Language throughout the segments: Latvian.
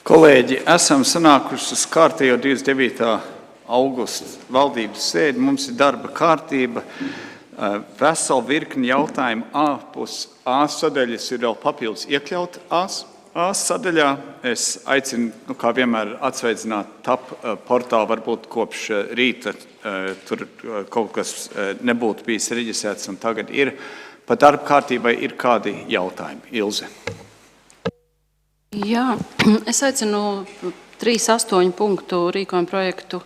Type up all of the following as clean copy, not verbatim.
Kolēģi, esam sanākuši uz kārtējo 29. augusta valdības sēdi. Mums ir darba kārtība, vesela virkni jautājumu. Ārpus A sadaļas ir vēl papildus iekļaut A sadaļā. Es aicinu, kā vienmēr, atsveicināt TAP portālu, varbūt kopš rīta tur kaut kas nebūtu bijis reģistrēts un tagad ir. Pa darba kārtībai ir kādi jautājumi. Ilze. Jā, es aicinu 3.8 punktu rīkojumu projektu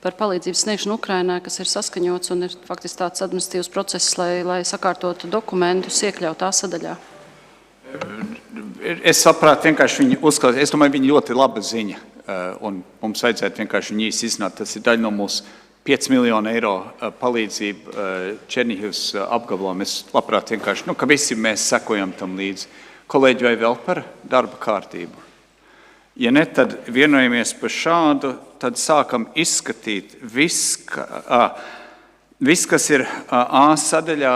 par palīdzības sniegšanu Ukrainai, kas ir saskaņots un ir faktiski tāds administratīvs process, lai sakārtotu dokumentus, iekļaut A sadaļā. Es saprātu, vienkārši viņi uzklausīt. Es domāju, viņi ļoti laba ziņa, un mums vajadzētu vienkārši viņi īsti izzināt. Tas ir daļa no mūsu 5 miljonu eiro palīdzību Černihivas apgabalam. Es labprāt vienkārši, ka visi mēs sekojam tam līdzi. Kolēģi, vai vēl par darba kārtību? Ja ne, tad vienojamies par šādu, tad sākam izskatīt viss, kas ir A sadaļā,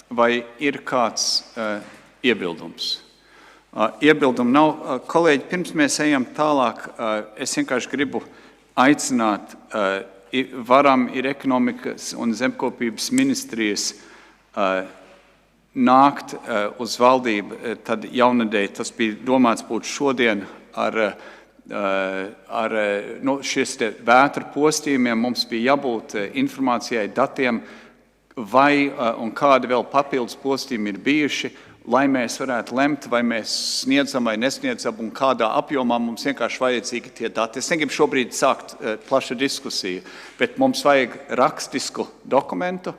vai ir kāds iebildums. Iebildumu nav. Kolēģi, pirms mēs ejam tālāk, es vienkārši gribu aicināt, varam ir ekonomikas un zemkopības ministrijas nākt uz valdību, tad jaunadēļ tas bija domāts būt šodien ar šis vētra postījumiem. Mums bija jābūt informācijai, datiem, vai un kādi vēl papildus postījumi ir bijuši, lai mēs varētu lemt, vai mēs sniedzam vai nesniedzam un kādā apjomā mums vienkārši vajadzīgi tie dati. Es negribu šobrīd sākt plašu diskusiju, bet mums vajag rakstisku dokumentu,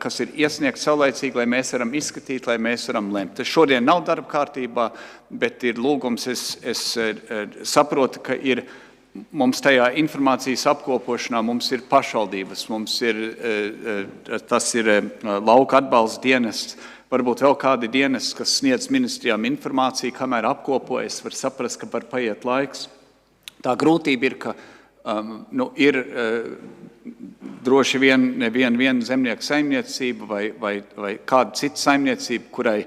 kas ir iesniegts saulaicīgi, lai mēs varam izskatīt, lai mēs varam lemt. Tas šodien nav darba kārtībā, bet ir lūgums. Es saprotu, ka ir mums tajā informācijas apkopošanā, mums ir pašvaldības, tas ir lauka atbalsta dienests, varbūt vēl kādi dienesti, kas sniedz ministrijām informāciju, kamēr apkopojas, var saprast, ka var paiet laiks. Tā grūtība ir, ka ir droši vien neviena zemnieka saimniecība vai kāda cita saimniecība, kurai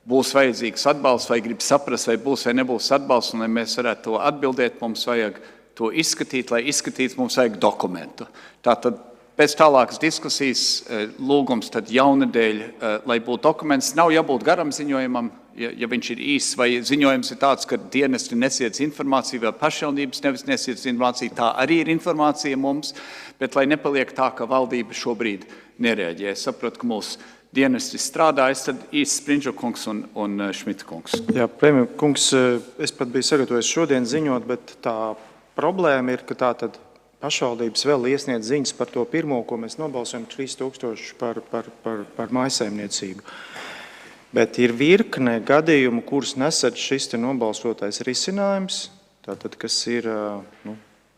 būs vajadzīgs atbalsts, vai grib saprast, vai būs vai nebūs atbalsts, un lai mēs varētu to atbildēt, mums vajag to izskatīt, lai izskatītu, mums vajag dokumentu. Tātad pēc tālākas diskusijas lūgums tad jaunadēļ, lai būtu dokuments, nav jābūt garam ziņojumam, ja viņš ir īss, vai ziņojums ir tāds, ka dienesti nesiedz informāciju, vai pašvaldības nevis nesiedz informāciju, tā arī ir informācija mums, bet lai nepaliek tā, ka valdība šobrīd nereaģē. Es saprotu, ka mūsu dienesti strādājas, tad īsts Sprindžu kungs un Šmita kungs. Jā, premjer kungs, es pat biju sagatavojis šodien ziņot, bet tā problēma ir, ka tā tad pašvaldības vēl iesniedz ziņas par to pirmo, ko mēs nobalsojam 3000 par mājsaimniecību. Bet ir virkne gadījumu, kurus nesad šis te nobalsotais risinājums, tātad, kas ir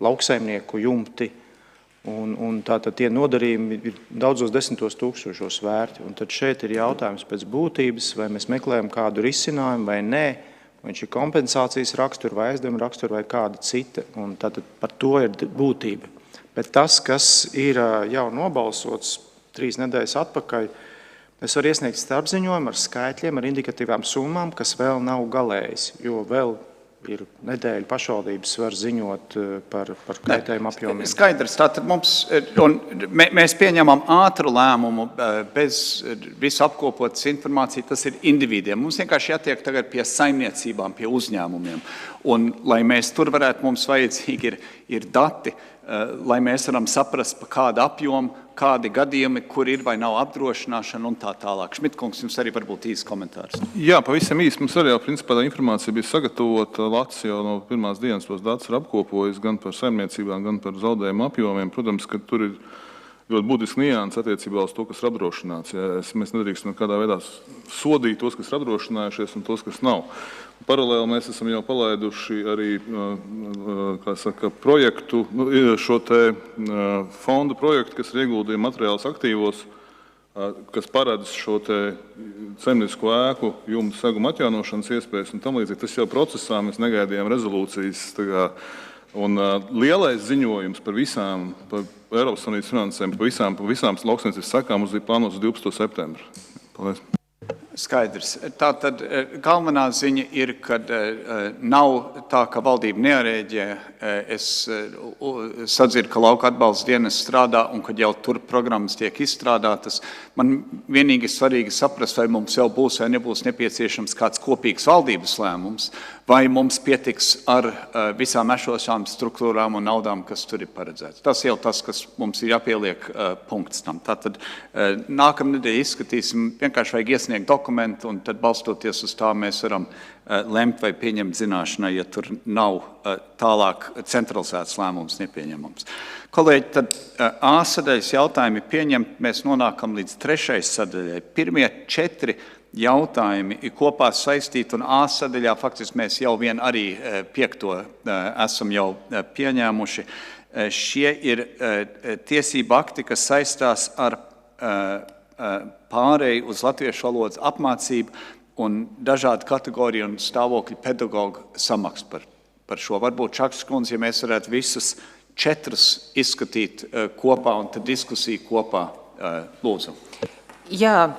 lauksaimnieku jumti, un tātad tie nodarījumi ir daudzos 10 000 vērti. Un tad šeit ir jautājums pēc būtības, vai mēs meklējam kādu risinājumu vai nē, vai viņš ir kompensācijas rakstura vai aizdevuma rakstura vai kāda cita. Un tātad par to ir būtība. Bet tas, kas ir jau nobalsots 3 nedēļas atpakaļ, es varu iesniegt starpziņojumu ar skaitļiem, ar indikatīvām summām, kas vēl nav galējis, jo vēl ir nedēļa pašvaldības var ziņot par kaitējumu apjomiem. Skaidrs, tātad mēs pieņemam ātru lēmumu bez visu apkopotas informāciju, tas ir individiem. Mums vienkārši jātiek tagad pie saimniecībām, pie uzņēmumiem. Un, lai mēs tur varētu, mums vajadzīgi ir dati, lai mēs varam saprast, pa kādu apjomu, kādi gadījumi, kur ir vai nav apdrošināšana un tā tālāk. Šmitkungs, jums arī varbūt īsts komentārs. Jā, pavisam īsti. Mums arī jau principā informācija bija sagatavota. Lats jau no pirmās dienas tos datus ir apkopojis gan par saimniecībām, gan par zaudējumu apjomiem. Protams, ka tur ir ļoti būtiski nianses attiecībā uz to, kas ir apdrošināts. Mēs nedrīkstam nekādā veidā sodīt tos, kas ir apdrošinājušies un tos, kas nav. Paralēli mēs esam jau palaiduši arī projektu, šo te fondu projektu, kas ir ieguldījuma materiāls aktīvos, kas paredz šo te saimniecisko ēku jumtu seguma atjaunošanas iespējas un tam līdzīgi. Tas jau procesā, mēs negaidījām rezolūcijas. Un lielais ziņojums par visām, par Eiropas Savienības finansēm, par visām lauksaimniecības sekām mums bija plānots 12. septembra. Paldies. Skaidrs. Tātad galvenā ziņa ir, ka nav tā, ka valdība nearēģē. Es sadzirdu, ka lauka atbalsta dienas strādā un kad jau tur programmas tiek izstrādātas. Man vienīgi svarīgi saprast, vai mums jau būs vai nebūs nepieciešams kāds kopīgs valdības lēmums, vai mums pietiks ar visām esošām struktūrām un naudām, kas tur ir paredzēts. Tas jau tas, kas mums ir jāpieliek punkts tam. Tātad nākamnedēļ izskatīsim, vienkārši vajag iesniegt dokumentu, un tad balstoties uz tā mēs varam lemt vai pieņemt zināšanai, ja tur nav tālāk centralizēts lēmums nepieņemams. Kolēģi, tad A sadaļas jautājumi pieņemt, mēs nonākam līdz 3. sadaļai. Pirmie 4 jautājumi ir kopā saistīti, un A sadaļā faktiski mēs jau vien arī 5. esam jau pieņēmuši. Šie ir tiesību akti, kas saistās ar pārēju uz latviešu valodas apmācību un dažādu kategoriju un stāvokļu pedagogu samaksu par šo. Varbūt, Čakas kundze, ja mēs varētu visus 4 izskatīt kopā un tad diskusiju kopā lūdzu. Jā,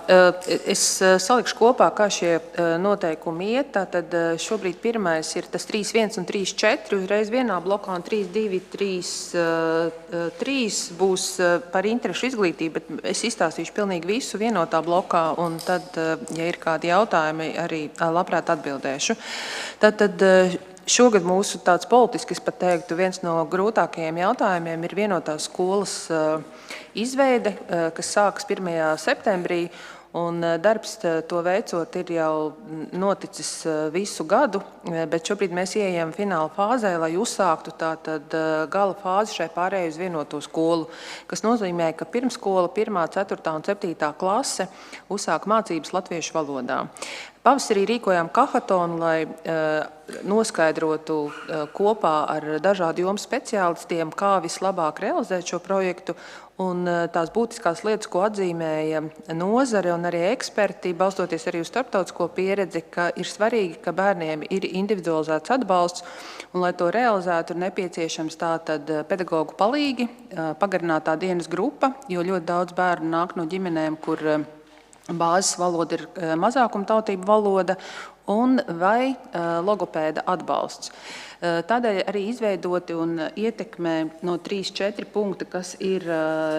es salikšu kopā, kā šie noteikumi iet. Tātad šobrīd pirmais ir tas 3.1 un 3.4, uzreiz vienā blokā, un 3.2, 3.3 būs par interešu izglītību, bet es izstāstīšu pilnīgi visu vienotā blokā, un tad, ja ir kādi jautājumi, arī labprāt atbildēšu. Tātad šogad mūsu tāds politiski, es pat teiktu, viens no grūtākajiem jautājumiem ir vienotās skolas izveide, kas sākas 1. septembrī, un darbs to veicot ir jau noticis visu gadu, bet šobrīd mēs ieejam fināla fāzē, lai uzsāktu tātad gala fāzi šai pārējai uz vienoto skolu, kas nozīmē, ka pirmskola 1., 4. un 7. klase uzsāk mācības latviešu valodā. Pavasarī rīkojām kahatonu, lai noskaidrotu kopā ar dažādu jomu speciālistiem, kā vislabāk realizēt šo projektu. Un tās būtiskās lietas, ko atzīmēja nozare un arī eksperti, balstoties arī uz starptautisko pieredzi, ka ir svarīgi, ka bērniem ir individualizēts atbalsts, un, lai to realizētu, ir nepieciešams tātad pedagogu palīgi, pagarinātā dienas grupa, jo ļoti daudz bērnu nāk no ģimenēm, kur bāzes valoda ir mazākumtautību valoda, un vai logopēda atbalsts. Tādēļ arī izveidoti un ietekmē no 3-4 punkta, kas ir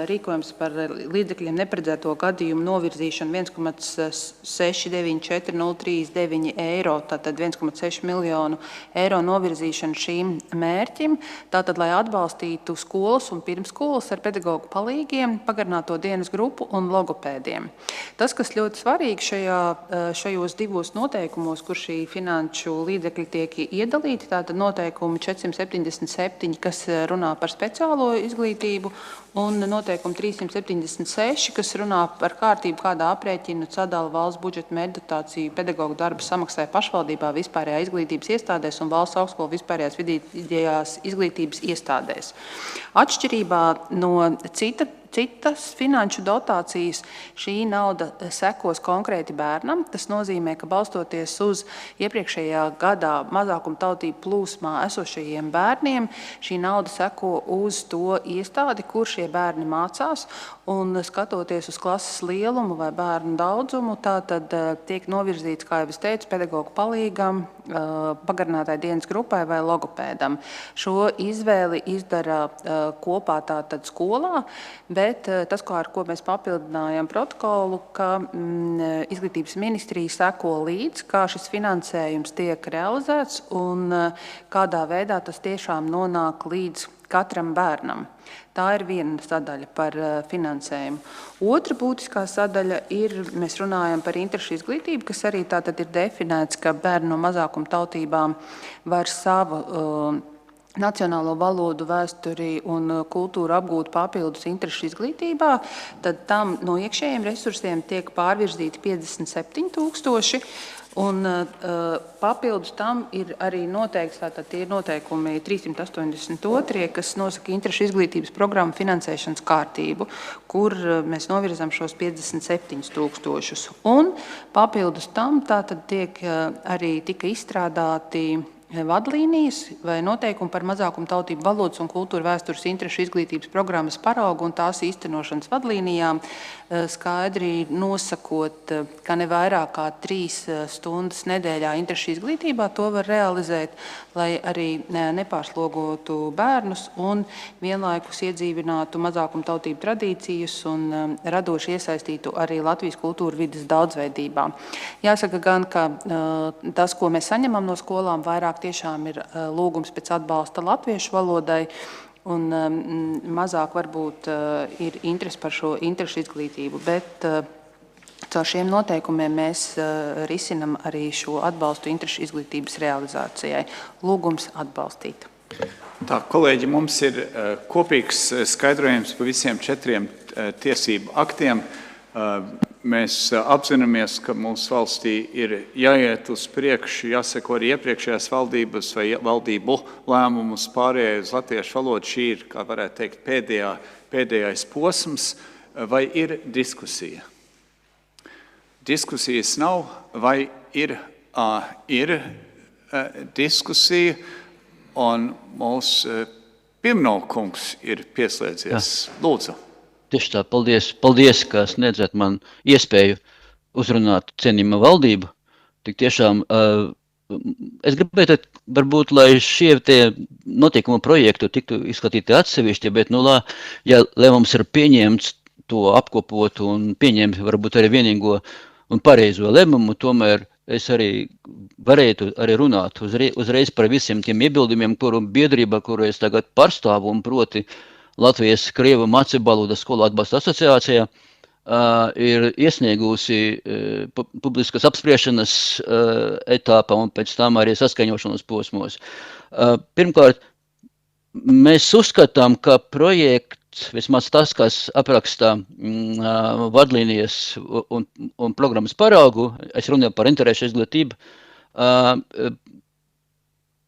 rīkojums par līdzekļiem neparedzēto gadījumu novirzīšanu 1,694039 eiro, tātad 1,6 miljonu eiro novirzīšanu šīm mērķim, tātad, lai atbalstītu skolas un pirmskolas ar pedagogu palīgiem, pagarināto dienas grupu un logopēdiem. Tas, kas ļoti svarīgi šajos 2 noteikumos, kur šī finanšu līdzekļi tiek iedalīti, tātad noteikumi 477, kas runā par speciālo izglītību, un noteikumi 376, kas runā par kārtību, kādā aprēķina sadala valsts budžeta mērķdotāciju pedagogu darba samaksai pašvaldībā, vispārējā izglītības iestādēs un valsts augstskolu vispārējās vidējās izglītības iestādēs. Atšķirībā no citas finanšu dotācijas, šī nauda sekos konkrēti bērnam. Tas nozīmē, ka balstoties uz iepriekšējā gadā mazākumtautību plūsmā esošajiem bērniem, šī nauda seko uz to iestādi, kur šie bērni mācās, un skatoties uz klases lielumu vai bērnu daudzumu, tātad tiek novirzīts, kā jau es teicu, pedagogu palīgam, pagarinātai dienas grupai vai logopēdam. Šo izvēli izdara kopā tātad skolā, bet tas, ar ko mēs papildinājām protokolu, ka izglītības ministrija seko līdz, kā šis finansējums tiek realizēts un kādā veidā tas tiešām nonāk līdz katram bērnam. Tā ir viena sadaļa par finansējumu. Otra būtiskā sadaļa ir, mēs runājam par interešu izglītību, kas arī tātad ir definēts, ka bērni no mazākumtautībām var savu nacionālo valodu, vēsturi un kultūru apgūt papildus interešu izglītībā, tad tam no iekšējiem resursiem tiek pārvirzīti 57 000, un papildus tam ir arī noteikts, tātad tie ir noteikumi 382, kas nosaka interešu izglītības programmu finansēšanas kārtību, kur mēs novirzam šos 57 000. Un papildus tam tātad arī tika izstrādāti vadlīnijas vai noteikumi par mazākumtautību valodas un kultūra vēstures interešu izglītības programmas paraugu un tās īstenošanas vadlīnijām, skaidri nosakot, ka ne vairāk kā 3 stundas nedēļā interešu izglītībā to var realizēt, lai arī nepārslogotu bērnus un vienlaikus iedzīvinātu mazākumtautību tradīcijas un radoši iesaistītu arī Latvijas kultūra vides daudzveidībā. Jāsaka gan, ka tas, ko mēs saņemam no skolām, vairāk tiešām ir lūgums pēc atbalsta latviešu valodai, un mazāk varbūt ir interesi par šo interešu izglītību, bet caur šiem noteikumiem mēs risinam arī šo atbalstu interešu izglītības realizācijai. Lūgums atbalstīt. Tā, kolēģi, mums ir kopīgs skaidrojums par visiem 4 tiesību aktiem. Mēs apzināmies, ka mūsu valstī ir jāiet uz priekšu, jāseko arī iepriekšējās valdības vai valdību lēmumus pārējai uz latviešu valodu. Šī ir, kā varētu teikt, pēdējais posms, vai ir diskusija? Diskusijas nav, vai ir diskusija, un mūsu Pirmnovkungs ir pieslēdzies. Lūdzu. Tieši tā, paldies, ka sniedzat man iespēju uzrunāt cienījamo valdību. Tik tiešām es gribētu, varbūt, lai šie tie notiekumu projektu tiktu izskatīti atsevišķi, bet, lai mums ir pieņemts to apkopot un pieņemt varbūt arī vienīgo un pareizo lēmumu, tomēr es arī varētu arī runāt uzreiz par visiem tiem iebildumiem, kuru biedrība, kuru es tagad pārstāvu, un proti Latvijas Krievu mācību valodas skolu atbalsta asociācijā ir iesniegusi publiskas apspriešanas etapā un pēc tam arī saskaņošanas posmos. Pirmkārt, mēs uzskatām, ka projekts, vismaz tas, kas aprakstā vadlīnijas un programmas paraugu, es runāju par interešu izglītību,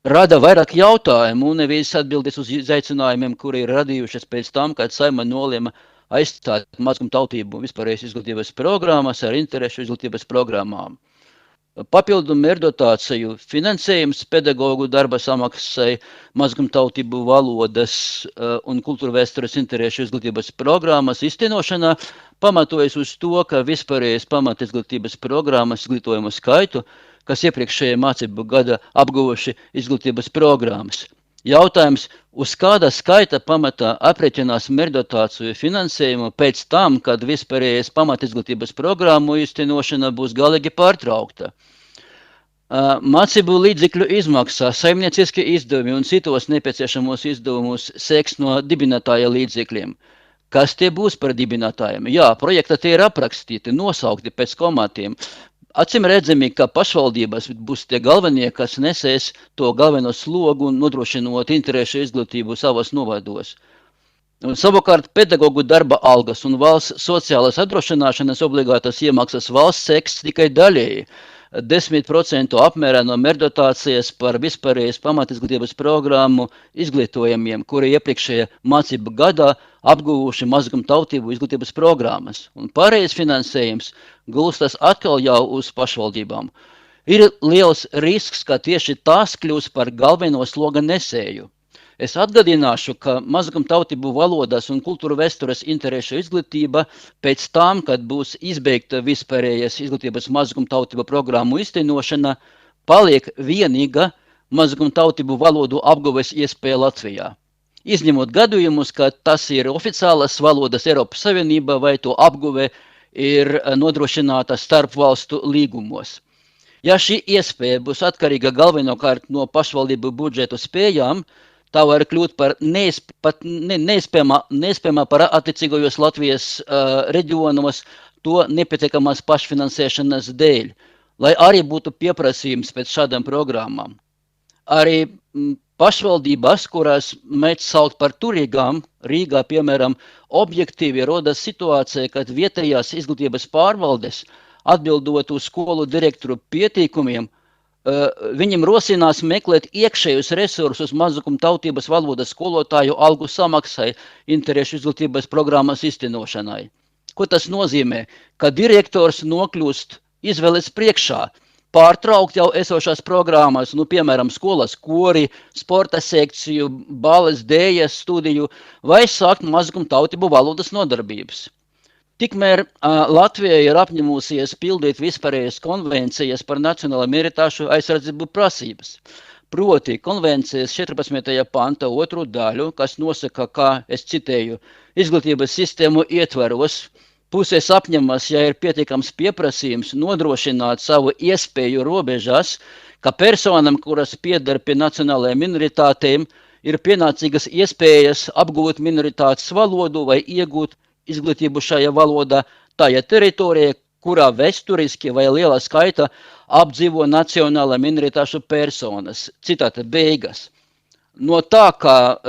rada vairāk jautājumu un nevis atbildes uz izaicinājumiem, kuri ir radījušies pēc tam, kad Saeima nolēma aizstāt mazākumtautību vispārējās izglītības programmas ar interešu izglītības programmām. Papildu mērķdotāciju finansējums pedagogu darba samaksai, mazākumtautību valodas un kultūra vēstures interešu izglītības programmas īstenošanā pamatojas uz to, ka vispārējās pamatizglītības programmas izglītojumu skaitu, kas iepriekšējā mācību gada apguvuši izglītības programmas. Jautājums, uz kāda skaita pamatā aprēķinās mērķdotāciju finansējumu pēc tam, kad vispārējās pamatizglītības programmu īstenošana būs galīgi pārtraukta. Mācību līdzekļu izmaksā, saimnieciskie izdevumi un citos nepieciešamos izdevumus seks no dibinātāja līdzekļiem. Kas tie būs par dibinātājiem? Jā, projekta tie ir aprakstīti, nosaukti pēc komatiem. Acīm redzami, ka pašvaldības būs tie galvenie, kas nesēs to galveno slogu un nodrošinot interešu izglītību savos novados. Un savukārt pedagogu darba algas un valsts sociālās apdrošināšanas obligātas iemaksas valsts seks tikai daļēji. 10% apmērā no mērķdotācijas par vispārējās pamatizglītības programmu izglītojumiem, kuri iepriekšējā mācību gadā apguvuši mazākumtautību izglītības programmas. Un pārējais finansējums gulstas atkal jau uz pašvaldībām. Ir liels risks, ka tieši tās kļūs par galveno sloga nesēju. Es atgādināšu, ka mazākumtautību valodas un kultūra vēstures interešu izglītība pēc tam, kad būs izbeigta vispārējās izglītības mazākumtautību programmu īstenošana, paliek vienīga mazākumtautību valodu apguves iespēja Latvijā. Izņemot gadījumus, ka tas ir oficiālas valodas Eiropas Savienībā vai to apguve ir nodrošināta starpvalstu līgumos. Ja šī iespēja būs atkarīga galvenokārt no pašvaldību budžetu spējām, tā var kļūt par neiespējamā par attiecīgajos Latvijas reģionos to nepietiekamās pašfinansēšanas dēļ, lai arī būtu pieprasījums pēc šādām programmām. Arī pašvaldības, kurās mēdz saukt par turīgām, Rīgā, piemēram, objektīvi rodas situācija, kad vietējās izglītības pārvaldes, atbildot uz skolu direktoru pieteikumiem, viņiem rosinās meklēt iekšējus resursus mazākumtautības valodas skolotāju algu samaksai interešu izglītības programmas īstenošanai. Ko tas nozīmē? Ka direktors nokļūst izvēles priekšā, pārtraukt jau esošās programmas, nu, piemēram, skolas kori, sporta sekciju, bales, dējas studiju, vai sākt mazākumtautību valodas nodarbības. Tikmēr Latvija ir apņemusies pildīt vispārējas konvencijas par nacionālo minoritāšu aizsardzību prasības. Proti, konvencijas 14. panta 2. daļu, kas nosaka, kā es citēju, izglītības sistēmu ietvaros, puses apņemas, ja ir pietiekams pieprasījums, nodrošināt savu iespēju robežās, ka personām, kuras pieder pie nacionālajām minoritātēm, ir pienācīgas iespējas apgūt minoritātes valodu vai iegūt izglītību šajā valodā tajā teritorijā, kurā vēsturiski vai lielā skaita apdzīvo nacionālā minoritāšu personas. Citāta beigas. No tā, kā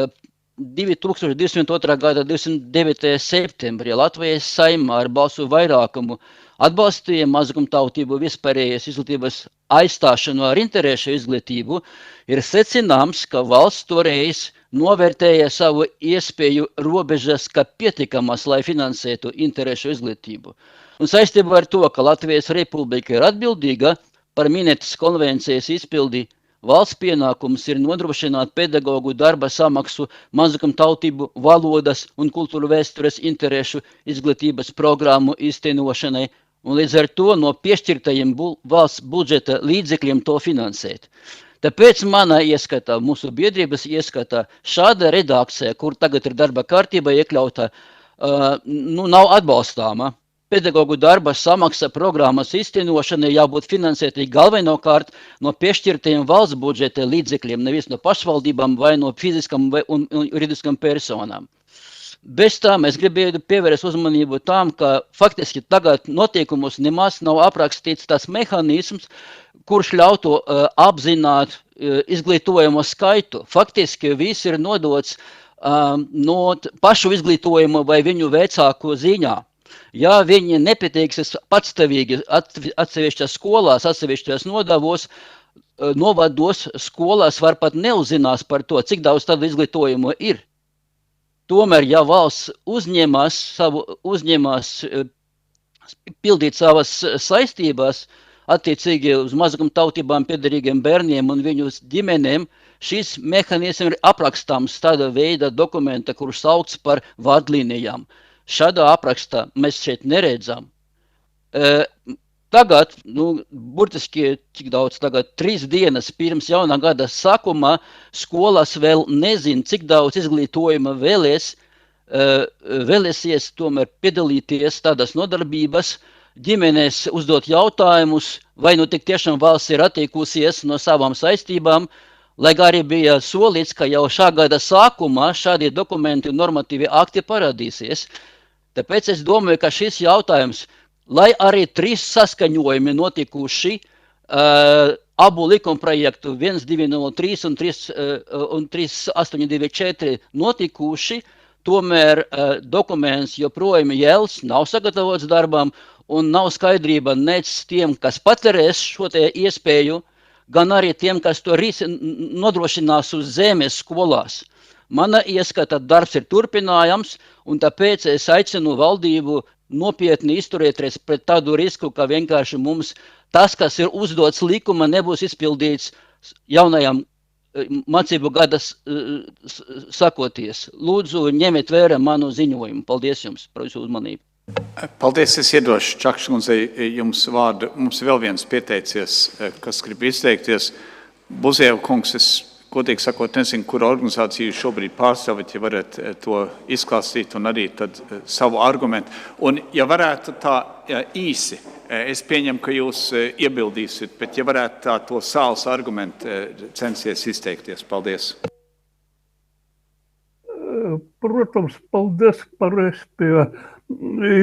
2022. gada 29. septembrī Latvijas Saeimā ar balsu vairākumu atbalstīja mazākumtautību vispārējas izglītības aizstāšanu ar interešu izglītību, ir secināms, ka valsts toreiz novērtēja savu iespēju robežas kā pietiekamas, lai finansētu interešu izglītību. Un saistībā ar to, ka Latvijas Republika ir atbildīga par minētas konvencijas izpildi, valsts pienākums ir nodrošināt pedagogu darba samaksu mazākumtautību valodas un kultūru vēstures interešu izglītības programmu īstenošanai, un līdz ar to no piešķirtajiem valsts budžeta līdzekļiem to finansēt. Tāpēc manā ieskatā, mūsu biedrības ieskatā, šāda redakcija, kur tagad ir darba kārtība iekļauta, nav atbalstāma. Pedagogu darba samaksa programmas īstenošanai jābūt finansētai galvenokārt no piešķirtajiem valsts budžeta līdzekļiem, nevis no pašvaldībām vai no fiziskām un juridiskām personām. Bez tām es gribēju pievērst uzmanību tam, ka faktiski tagad notiekumus nemaz nav aprakstīts tas mehānisms, kurš ļautu apzināt izglītojumu skaitu. Faktiski viss ir nodots no pašu izglītojumu vai viņu vecāku ziņā. Ja viņi nepieteiksies patstāvīgi atsevišķās skolās, atsevišķās nodavos, novados, skolās var pat neuzzinās par to, cik daudz tādu izglītojumu ir. Tomēr, ja valsts uzņemās pildīt savas saistības attiecīgi uz mazākumtautībām piederīgiem bērniem un viņu ģimenēm, šis mehānisms ir aprakstāms tāda veida dokumenta, kurš sauc par vadlīnijām. Šādā aprakstā mēs šeit neredzam. Tagad, burtiski, cik daudz tagad, 3 dienas pirms jaunā gada sākumā skolas vēl nezin, cik daudz izglītojuma vēlēsies tomēr piedalīties tādas nodarbības, ģimenes uzdot jautājumus, vai tik tiešām valsts ir attiekusies no savām saistībām, lai arī bija solīts, ka jau šā gada sākumā šādi dokumenti un normatīvi akti parādīsies. Tāpēc es domāju, ka šis jautājums, lai arī 3 saskaņojumi notikuši abu likumprojektu 1203 un 3824 notikuši, tomēr dokuments joprojām jēls, nav sagatavots darbam un nav skaidrība nec tiem, kas patērēs šo te iespēju, gan arī tiem, kas to nodrošinās uz zemes skolās. Mana ieskata darbs ir turpinājams, un tāpēc es aicinu valdību nopietni izturēties pret tādu risku, ka vienkārši mums tas, kas ir uzdots likuma, nebūs izpildīts jaunajam mācību gadas sakoties. Lūdzu, ņemiet vērā manu ziņojumu. Paldies jums par jūsu uzmanību. Paldies, es iedošu Čakškundzei jums vārdu. Mums vēl viens pieteicies, kas grib izteikties. Buzēva kungs, es godīgi sakot, nezinu, kuru organizāciju šobrīd pārstāvēt, ja varat to izklāstīt un arī tad savu argumentu. Un, ja varētu tā īsi, es pieņemu, ka jūs iebildīsiet, bet ja varētu tā to sāls argumentu censies izteikties. Paldies. Protams, paldies par iespēju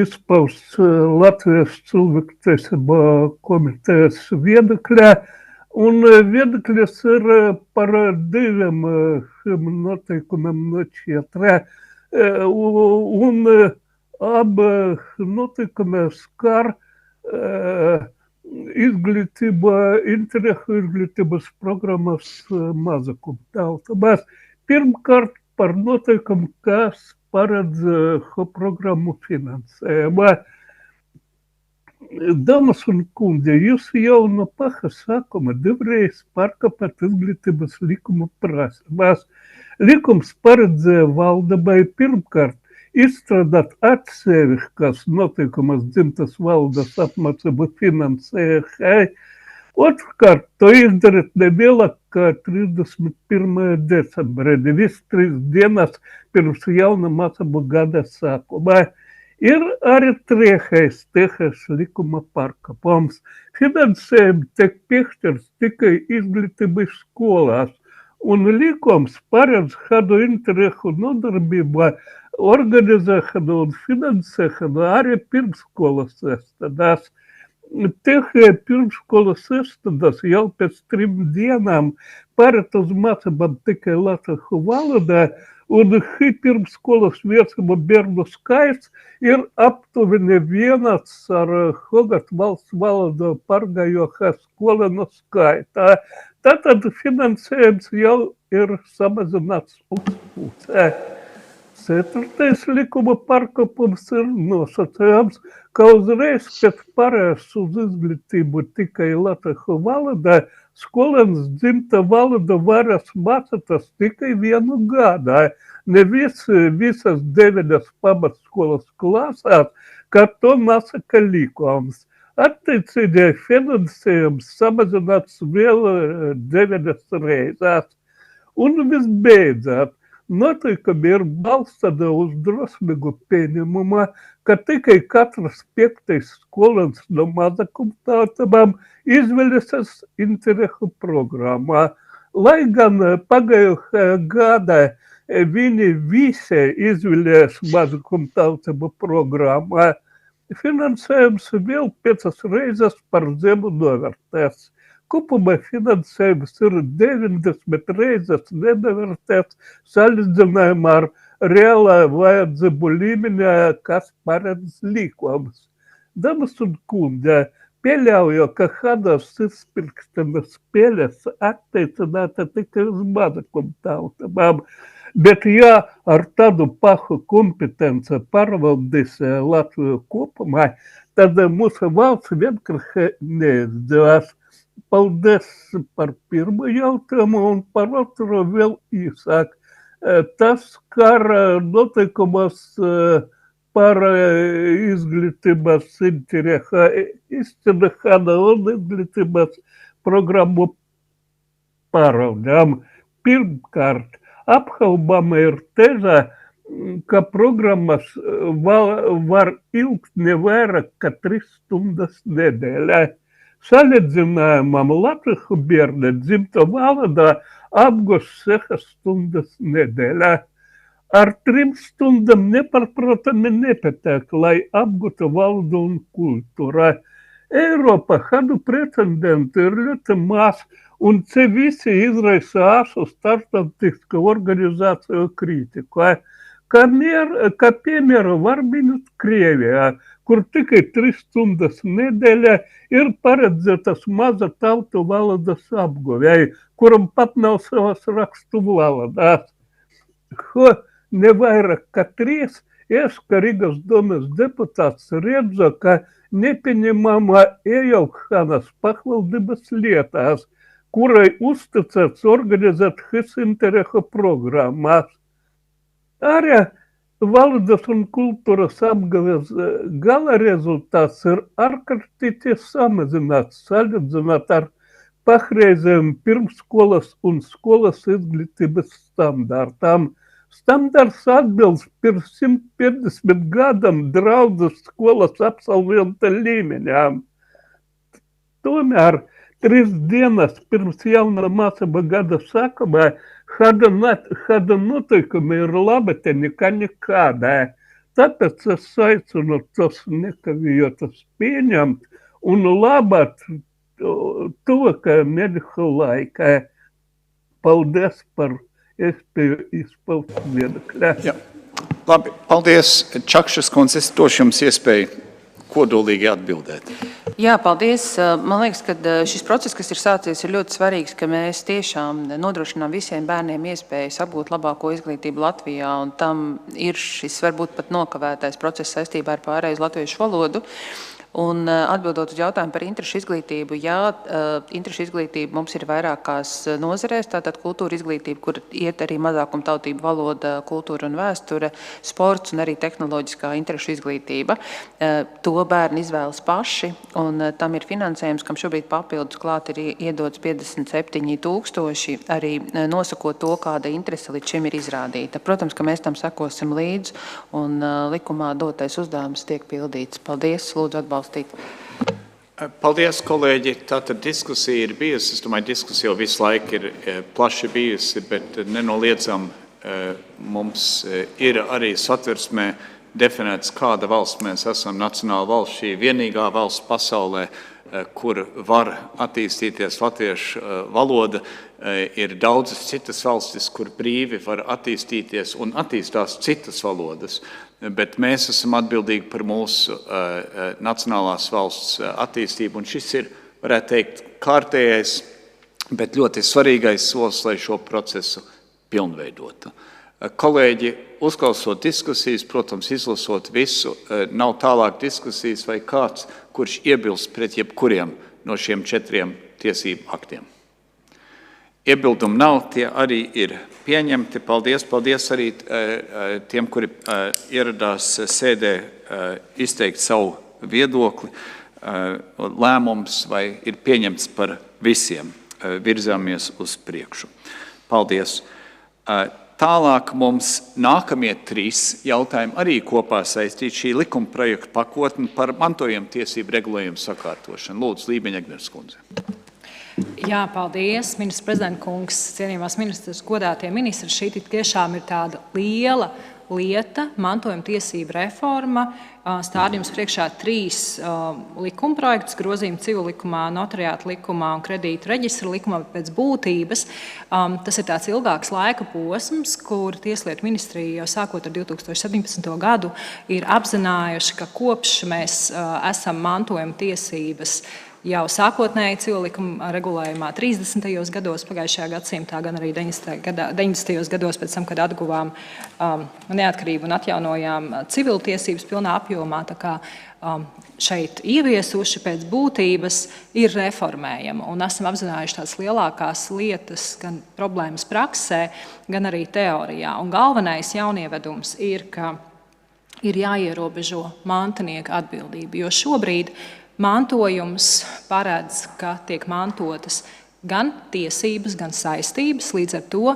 izpaust Latvijas cilvēktiesību komitejas viedokļā. Un viedokļas ir par 2 noteikumiem no 4. Un abi noteikumi skar interešu izglītības programmas mazākumtautībās. Pirmkārt, par noteikumu, kas paredz šo programmu finansējumu. Damas un kungi, jūs jau no paša sākuma divreiz pārkāpāt izglītības likuma prasībās. Likums paredzēja valdībai pirmkārt izstrādāt atsevišķas notiekumas dzimtas valdes apmācību finansēšanai. Otrkārt, to izdarīt nevēlāk kā 31. decembrī, viss 3 dienas pirms jauna mācību gada sākuma. Ir arī trešais likuma pārkāpums. Finansējums tiek piešķirts tikai izglītības skolās, un likums paredz kādu interešu nodarbību, organizēšanu un finansēšanu arī pirmsskolas iestādās. Tieši pirmsskolas iestādās jau pēc 3 dienām pārēt uz mācībām tikai latviešu valodā, un šī pirmsskolas vecuma bērnu skaits ir aptuveni vienāds ar Hogart valsts valodā pārgājošā skolēnu skaitā. Tātad finansējums jau ir samazināts uz pusē. Ceturtais likuma pārkāpums ir nosacījums, ka uzreiz pēc pārējas uz izglītību tikai latviešu valodā skolēns dzimta valoda varas mācīties tikai 1 gadu. Nevis visas 9 pamatskolas klasās, kā to nosaka likums. Attiecīgi finansējums samazināts vēl 9 reizes. Un visbeidzot, noteikumi ir balstīti uz drosmīgu pieņēmumu, ka tikai katrs 5. skolēns no mazākumtautībām izvēlēsies interešu programmā. Lai gan pagājušajā gadā viņi visi izvēlējās mazākumtautību programmā, finansējums vēl 5 reizes par zemu novērtēts. Kopumā finansējums ir 90 reizes nenovērtēts salīdzinājumā ar reālā vajadzību līmenī, kas paredz likums. Damas un kungi, pieļauju, ka kādas izpirkstamas spēles attiecināta tikai uz mazākumtautībām, bet ja ar tādu pašu kompetenci pārvaldīs Latviju kopumā, tad mūsu valsts vienkārši neizdevās. Paldies par pirmo jautājumu un par otru vēl īsāk. Tas skar noteikumus par izglītības interešu izcināšanu un izglītības programmu pāraudām. Pirmkārt, apšaubāma ir tēze, ka programmas var ilgt ne vairāk kā 3 stundas nedēļā. Salīdzinājumam latviešu bērni dzimta valodā apgūst 6 stundas nedēļā. Ar 3 stundām nepārprotami nepietiek, lai apgūtu valodu un kultūru. Eiropā šādu pretendentu ir ļoti maz, un te visi izraisa asu starptautisku organizāciju kritiku. Kā piemēru var minēt Krievijā, kur tikai 3 stundas nedēļā ir paredzētas maza tautu valodas apguvēji, kuram pat nav savas rakstu valodas. Ko nevairāk kā 3, es, kā Rīgas domas deputāts, redzu, ka nepieņemama iejaukšanās pašvaldības lietās, kurai uzticēts organizēt šīs interešu programmas. Arī valodas un kultūras apgāves gala rezultāts ir ārkārtīgi samazināts, salīdzinot ar pašreizējiem pirmsskolas un skolas izglītības standartām. Standarts atbilst pirms 150 gadam draudzes skolas absolventa līmeņām. Tomēr 3 dienas pirms jauna mācību gada sākumā šāda noteikumi ir labāki nekā nekādā. Tāpēc es aicinu tos nekavējoties pieņemt un labāk tuvākajā mēnešu laikā. Paldies par iespēju izpaust viedokļu. Labi, paldies, Čakšas kundze, es došu jums iespēju kodolīgi atbildēt. Jā, paldies. Man liekas, ka šis process, kas ir sācies, ir ļoti svarīgs, ka mēs tiešām nodrošinām visiem bērniem iespējas apgūt labāko izglītību Latvijā, un tam ir šis varbūt pat nokavētais process saistībā ar pārēju uz latviešu valodu. Un atbildot uz jautājumu par interešu izglītību, jā, interešu izglītība mums ir vairākās nozarēs, tātad kultūra izglītība, kur iet arī mazākumtautību valoda, kultūra un vēsture, sports un arī tehnoloģiskā interešu izglītība. To bērni izvēlas paši, un tam ir finansējums, kam šobrīd papildus klāt ir iedots 57,000, arī nosakot to, kāda interese līdz šim ir izrādīta. Protams, ka mēs tam sekosim līdz, un likumā dotais uzdevums tiek pildīts. Paldies, lūdzu atbalstīt. Paldies, kolēģi. Tātad diskusija ir bijusi. Es domāju, diskusija jau visu laiku ir plaši bijusi, bet nenoliedzam mums ir arī satversmē definēts, kāda valsts mēs esam. Nacionāla valsts, šī vienīgā valsts pasaulē, kur var attīstīties latviešu valoda. Ir daudzas citas valstis, kur brīvi var attīstīties un attīstās citas valodas, bet mēs esam atbildīgi par mūsu nacionālās valsts attīstību, un šis ir, varētu teikt, kārtējais, bet ļoti svarīgais solis, lai šo procesu pilnveidotu. Kolēģi, uzklausot diskusijas, protams, izlasot visu, nav tālāk diskusijas vai kāds, kurš iebilst pret jebkuriem no šiem 4 tiesību aktiem. Iebildumi nav, tie arī ir pieņemti. Paldies arī tiem, kuri ieradās sēdē izteikt savu viedokli. Lēmums vai ir pieņemts par visiem. Virzāmies uz priekšu. Paldies. Tālāk mums nākamie 3 jautājumi arī kopā saistīti šī likuma projekta pakotne par mantojuma tiesību regulējumu sakārtošanu. Lūdzu, Lībeņa Egners kundze. Jā, paldies, ministrs prezidenta kungs, cienījumās ministrs, godātie ministri. Šī tiešām ir tāda liela lieta, mantojuma tiesību reforma. Stāda jums priekšā 3 likumprojektus, grozījumi civil likumā, notariāta likumā un kredītu reģistra likumā pēc būtības. Tas ir tāds ilgāks laika posms, kur Tieslietu ministrija jau sākot ar 2017. gadu ir apzinājuši, ka kopš mēs esam mantojuma tiesības jau sākotnēji civil likuma regulējumā 30. gados pagājušajā gadsimtā, gan arī 90. gados pēc tam, kad atguvām neatkarību un atjaunojām civil tiesības pilnā apjomā, tā kā šeit ieviesuši pēc būtības ir reformējama un esam apzinājuši tās lielākās lietas, gan problēmas praksē, gan arī teorijā. Un galvenais jaunievedums ir, ka ir jāierobežo mantinieka atbildība, jo šobrīd mantojums paredz, ka tiek mantotas gan tiesības, gan saistības, līdz ar to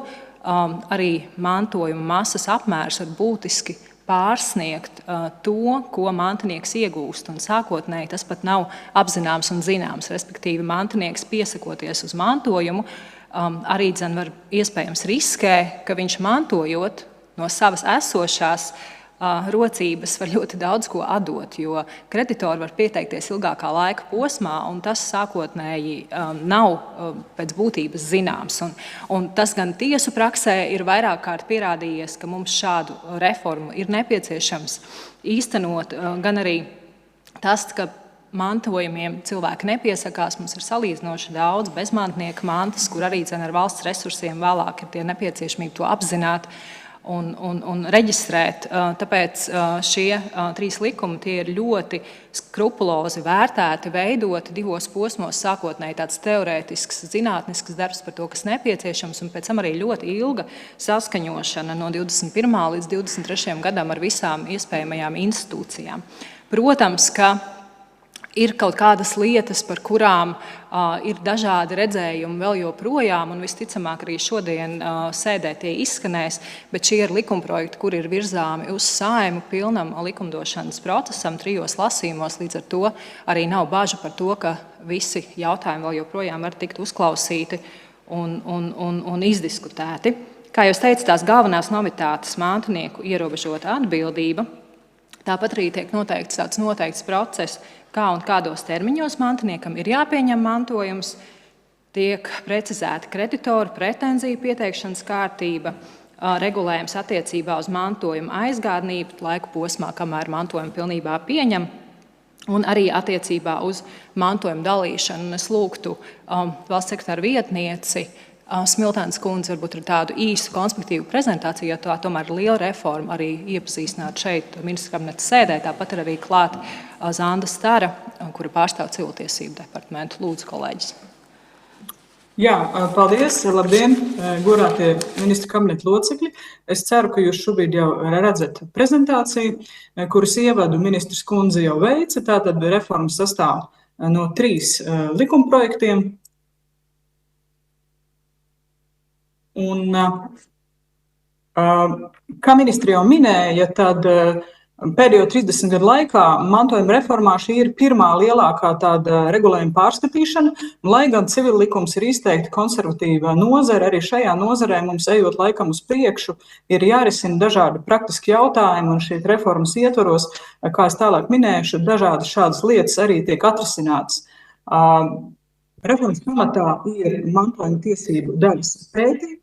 arī mantojuma masas apmērs var būtiski pārsniegt to, ko mantinieks iegūst, un sākotnēji tas pat nav apzināms un zināms, respektīvi mantinieks piesakoties uz mantojumu, arī var iespējams riskē, ka viņš mantojot no savas esošās rocības var ļoti daudz ko atdot, jo kreditori var pieteikties ilgākā laika posmā, un tas sākotnēji nav pēc būtības zināms. Un tas gan tiesu praksē ir vairāk kārt pierādījies, ka mums šādu reformu ir nepieciešams īstenot, gan arī tas, ka mantojumiem cilvēki nepiesakās, mums ir salīdzinoši daudz bezmantnieku mantas, kur arī ar valsts resursiem vēlāk ir tie nepieciešamība to apzināt un reģistrēt. Tāpēc šie 3 likumi tie ir ļoti skrupulozi vērtēti, veidoti 2 posmos, sākotnēji tāds teorētisks, zinātnisks darbs par to, kas nepieciešams, un pēc tam arī ļoti ilga saskaņošana no 21. līdz 23. gadam ar visām iespējamajām institūcijām. Protams, ka ir kaut kādas lietas, par kurām ir dažādi redzējumi vēl joprojām, un visticamāk arī šodien sēdē tie izskanēs, bet šie ir likumprojekti, kur ir virzāmi uz Saeimu pilnam likumdošanas procesam 3 lasījumos, līdz ar to arī nav bažu par to, ka visi jautājumi vēl joprojām var tikt uzklausīti un izdiskutēti. Kā jau teicu, tās galvenās novitātes mantinieku ierobežota atbildība, tāpat arī tiek noteikts process, kā un kādos termiņos mantiniekam ir jāpieņem mantojums, tiek precizēta kreditoru pretenziju pieteikšanas kārtība, regulējums attiecībā uz mantojuma aizgādnību laika posmā, kamēr mantojumu pilnībā pieņem, un arī attiecībā uz mantojuma dalīšanu. Un es lūgtu valsts sekretāra vietnieci Smiltēnas kundze varbūt ar tādu īsu konspektīvu prezentāciju, jo tā tomēr ir liela reforma arī iepazīstināt šeit ministra kabineta sēdē. Tāpat ir arī klāt Zanda Stara, kura pārstāv civiltiesību departamentu. Lūdzu, kolēģis. Jā, paldies. Labdien, godātie ministra kabineta locekļi. Es ceru, ka jūs šobrīd jau redzat prezentāciju, kuras ievadu ministrs kundze jau veica. Tātad reforma sastāv no 3 likumprojektiem. Un, kā ministri jau minēja, tad pēdējo 30 gadu laikā mantojuma reformā šī ir pirmā lielākā tāda regulējuma pārskatīšana, lai gan civil likums ir izteikti konservatīva nozare, arī šajā nozarē mums ejot laikam uz priekšu ir jārisina dažādi praktiski jautājumi, un šī reformas ietvaros, kā es tālāk minējuši, dažādas šādas lietas arī tiek atrisinātas. Reformas pamatā ir mantojuma tiesību daļas pētījums,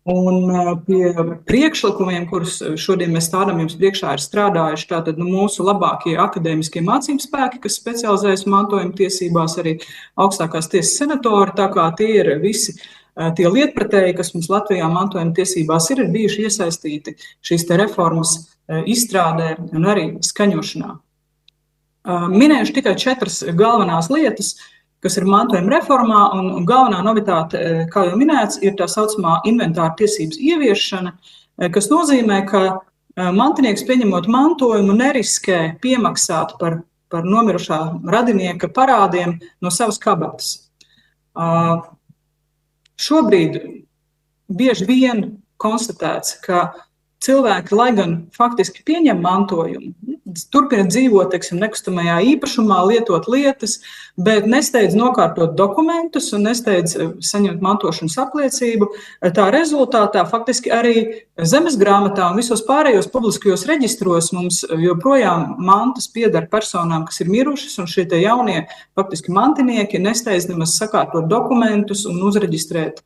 un pie priekšlikumiem, kurus šodien mēs stādām jums priekšā, ir strādājuši tātad mūsu labākie akadēmiskie mācību spēki, kas specializējas mantojuma tiesībās, arī augstākās tiesas senatori, tā kā tie ir visi tie lietpratēji, kas mums Latvijā mantojuma tiesībās ir bijuši iesaistīti šīs te reformas izstrādē un arī skaņošanā. Minējuši tikai 4 galvenās lietas, kas ir mantojuma reformā, un galvenā novitāte, kā jau minēts, ir tā saucamā inventāra tiesības ieviešana, kas nozīmē, ka mantinieks pieņemot mantojumu neriskē piemaksāt par nomirušā radinieka parādiem no savas kabatas. Šobrīd bieži vien konstatēts, ka cilvēki, lai gan faktiski pieņem mantojumu, turpina dzīvot, teiksim, nekustamajā īpašumā, lietot lietas, bet nesteidz nokārtot dokumentus un nesteidz saņemt mantošanas apliecību. Tā rezultātā faktiski arī zemes grāmatā un visos pārējos publiskajos reģistros mums joprojām mantas pieder personām, kas ir mirušas, un šie te jaunie faktiski mantinieki nesteidz nemaz sakārtot dokumentus un uzreģistrēt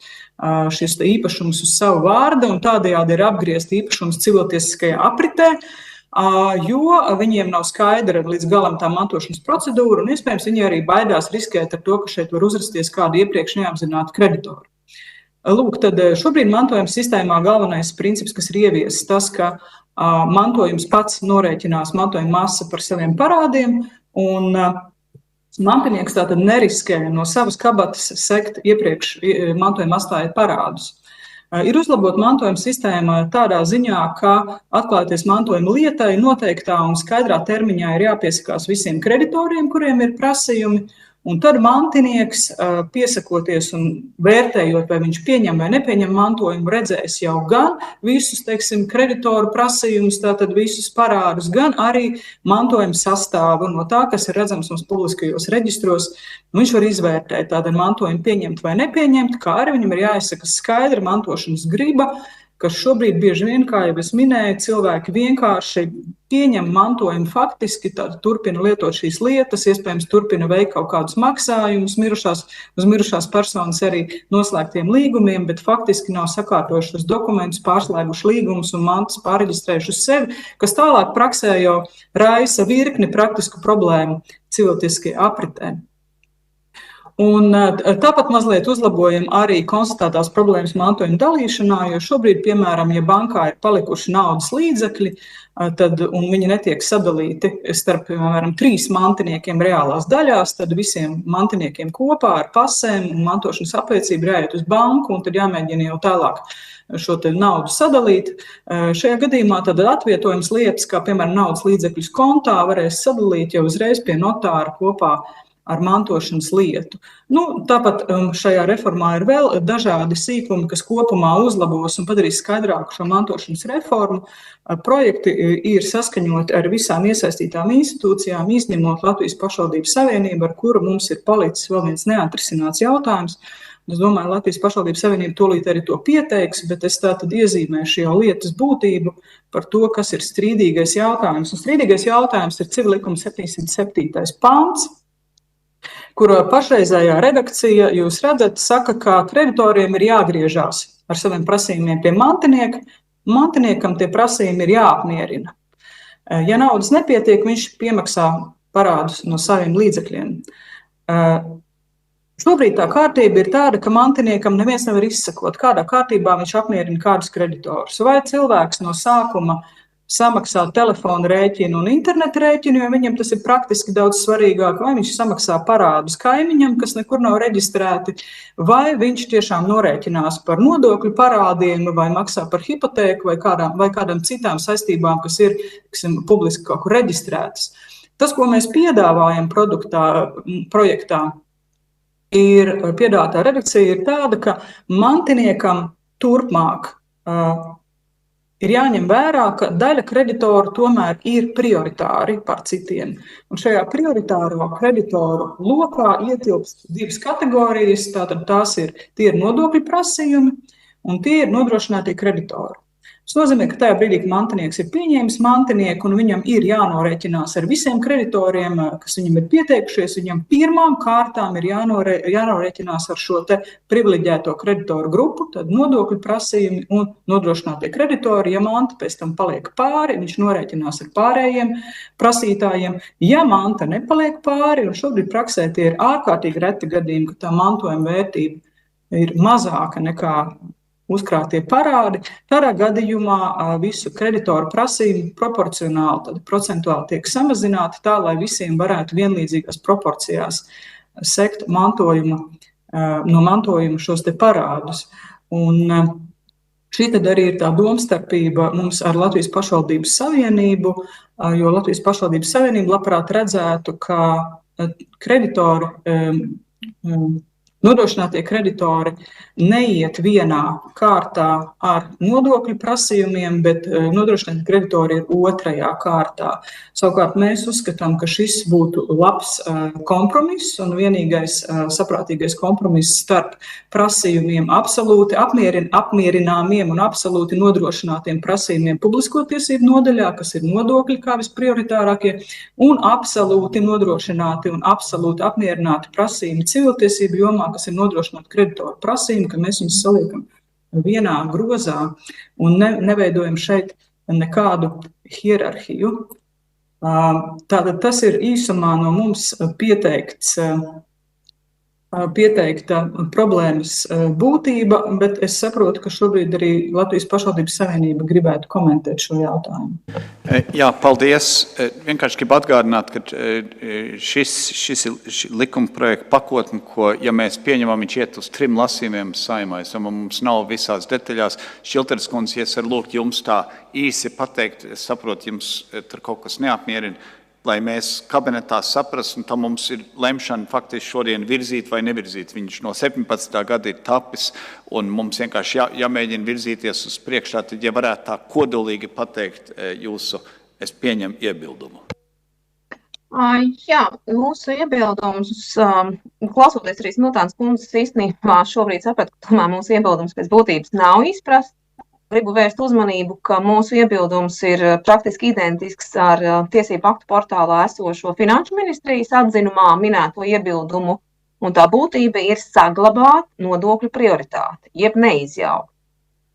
šis īpašums uz savu vārdu, un tādējādi ir apgriezt īpašums civiltiesiskajā apritē, jo viņiem nav skaidra līdz galam tā mantošanas procedūra, un iespējams viņi arī baidās riskēt ar to, ka šeit var uzrasties kādi iepriekš neapzināti kreditori. Lūk, tad šobrīd mantojuma sistēmā galvenais princips, kas ir ieviesis, tas, ka mantojums pats norēķinās mantojuma masa par saviem parādiem, un mantinieks tātad neriskē no savas kabatas sekt iepriekš mantojuma astāja parādus. Ir uzlabot mantojuma sistēma tādā ziņā, ka atklāties mantojuma lietai noteiktā un skaidrā termiņā ir jāpiesakās visiem kreditoriem, kuriem ir prasījumi, un tad mantinieks, piesakoties un vērtējot, vai viņš pieņem vai nepieņem mantojumu, redzēs jau gan visus, teiksim, kreditoru prasījumus, tātad visus parādus, gan arī mantojuma sastāvu no tā, kas ir redzams mums publiskajos reģistros. Viņš var izvērtēt tātad mantojumu pieņemt vai nepieņemt, kā arī viņam ir jāizsaka skaidra mantošanas griba, kas šobrīd bieži vien, kā jau es minēju, cilvēki vienkārši pieņem mantojumu faktiski, turpina lietot šīs lietas, iespējams turpina veikt kaut kādus maksājumus uz mirušās personas arī noslēgtiem līgumiem, bet faktiski nav sakārtojuši tos dokumentus, pārslēguši līgumus un mantas pārreģistrējuši uz sevi, kas tālāk praksē jau raisa virkni praktisku problēmu civiltieskajā apritē. Un tāpat mazliet uzlabojam arī konstatētās problēmas mantojuma dalīšanā, jo šobrīd, piemēram, ja bankā ir palikuši naudas līdzekļi, un viņi netiek sadalīti starp, piemēram, 3 mantiniekiem reālās daļās, tad visiem mantiniekiem kopā ar pasēm un mantošanas apliecību jāiet uz banku, un tad jāmēģina jau tālāk šo te naudu sadalīt. Šajā gadījumā tad atvietojums lietas, kā, piemēram, naudas līdzekļus kontā, varēs sadalīt jau uzreiz pie notāra kopā ar mantošanas lietu. Tāpat šajā reformā ir vēl dažādi sīkumi, kas kopumā uzlabos un padarīs skaidrāku šo mantošanas reformu. Projekti ir saskaņoti ar visām iesaistītām institūcijām, izņemot Latvijas pašvaldību savienību, ar kuru mums ir palicis vēl viens neatrisināts jautājums. Es domāju, Latvijas pašvaldību savienība tūlīt arī to pieteiks, bet es tātad iezīmēšu jau lietas būtību par to, kas ir strīdīgais jautājums. Un strīdīgais jautājums ir civillikuma 707. pants, kura pašreizējā redakcija, jūs redzat, saka, ka kreditoriem ir jāgriežās ar saviem prasījumiem pie mantinieka, mantiniekam tie prasījumi ir jāapmierina. Ja naudas nepietiek, viņš piemaksā parādus no saviem līdzekļiem. Šobrīd tā kārtība ir tāda, ka mantiniekam neviens nevar izsakot, kādā kārtībā viņš apmierina kādus kreditorus. Vai cilvēks no sākuma samaksā telefona rēķinu un interneta rēķinu, jo viņam tas ir praktiski daudz svarīgāk, vai viņš samaksā parādus kaimiņam, kas nekur nav reģistrēti, vai viņš tiešām norēķinās par nodokļu parādiem, vai maksā par hipotēku, vai kādām citām saistībām, kas ir publiski kaut kur reģistrētas. Tas, ko mēs piedāvājam projektā, piedāvātā redakcija ir tāda, ka mantiniekam turpmāk ir jāņem vērā, ka daļa kreditoru tomēr ir prioritāri par citiem. Un šajā prioritāro kreditoru lokā ietilpst divas kategorijas, tātad tie ir nodokļu prasījumi un tie ir nodrošinātie kreditori. Tas nozīmē, ka tajā brīdī, kad mantinieks ir pieņēmis mantinieku un viņam ir jānorēķinās ar visiem kreditoriem, kas viņam ir pieteikušies, viņam pirmām kārtām ir jānorēķinās ar šo te privileģēto kreditoru grupu, tad nodokļu prasījumi un nodrošinātie kreditori. Ja manta pēc tam paliek pāri, viņš norēķinās ar pārējiem prasītājiem. Ja manta nepaliek pāri, un šobrīd praksē tie ir ārkārtīgi reti gadījumi, ka tā mantojuma vērtība ir mazāka nekā uzkrātie parādi, tādā gadījumā visu kreditoru prasījumu proporcionāli, tad procentuāli tiek samazināti tā, lai visiem varētu vienlīdzīgās proporcijās sekt no mantojuma šos te parādus. Un šī tad arī ir tā domstarpība mums ar Latvijas pašvaldības savienību, jo Latvijas pašvaldības savienība labprāt redzētu, ka nodrošinātie kreditori neiet vienā kārtā ar nodokļu prasījumiem, bet nodrošinātie kreditori ir otrajā kārtā. Savukārt mēs uzskatām, ka šis būtu labs kompromiss un vienīgais saprātīgais kompromiss starp prasījumiem absolūti apmierināmiem un absolūti nodrošinātiem prasījumiem publisko tiesību nodaļā, kas ir nodokļi kā visprioritārākie, un absolūti nodrošināti un absolūti apmierināti prasījumi civiltiesību jomā, kas ir nodrošināti kreditoru prasījumi, ka mēs viņus saliekam vienā grozā un neveidojam šeit nekādu hierarhiju. Tātad tas ir īsumā no mums pieteikta problēmas būtība, bet es saprotu, ka šobrīd arī Latvijas pašvaldības savienība gribētu komentēt šo jautājumu. Jā, paldies. Vienkārši gribu atgādināt, ka šis ir likuma projekta pakotne, ko, ja mēs pieņemam, viņš iet uz 3 lasījumiem Saeimā. Mums nav visās detaļās. Šilteres kundze, ja es varu lūgt jums tā īsi pateikt, es saprotu, jums tur kaut kas neapmierina, lai mēs kabinetā saprastu, un tam mums ir lemšana faktiski šodien virzīt vai nevirzīt. Viņš no 17. gada ir tapis, un mums vienkārši jāmēģina virzīties uz priekšā, tad, ja varētu tā kodolīgi pateikt jūsu, es pieņemu iebildumu. Jā, mūsu iebildums, klausoties arī Smiltānas kundzes īstenībā šobrīd sapratu, ka tomēr mūsu iebildums pēc būtības nav izprasts. Gribu vērst uzmanību, ka mūsu iebildums ir praktiski identisks ar tiesību aktu portālā esošo Finanšu ministrijas atzinumā minēto iebildumu, un tā būtība ir saglabāt nodokļu prioritāti, jeb neizjaukt.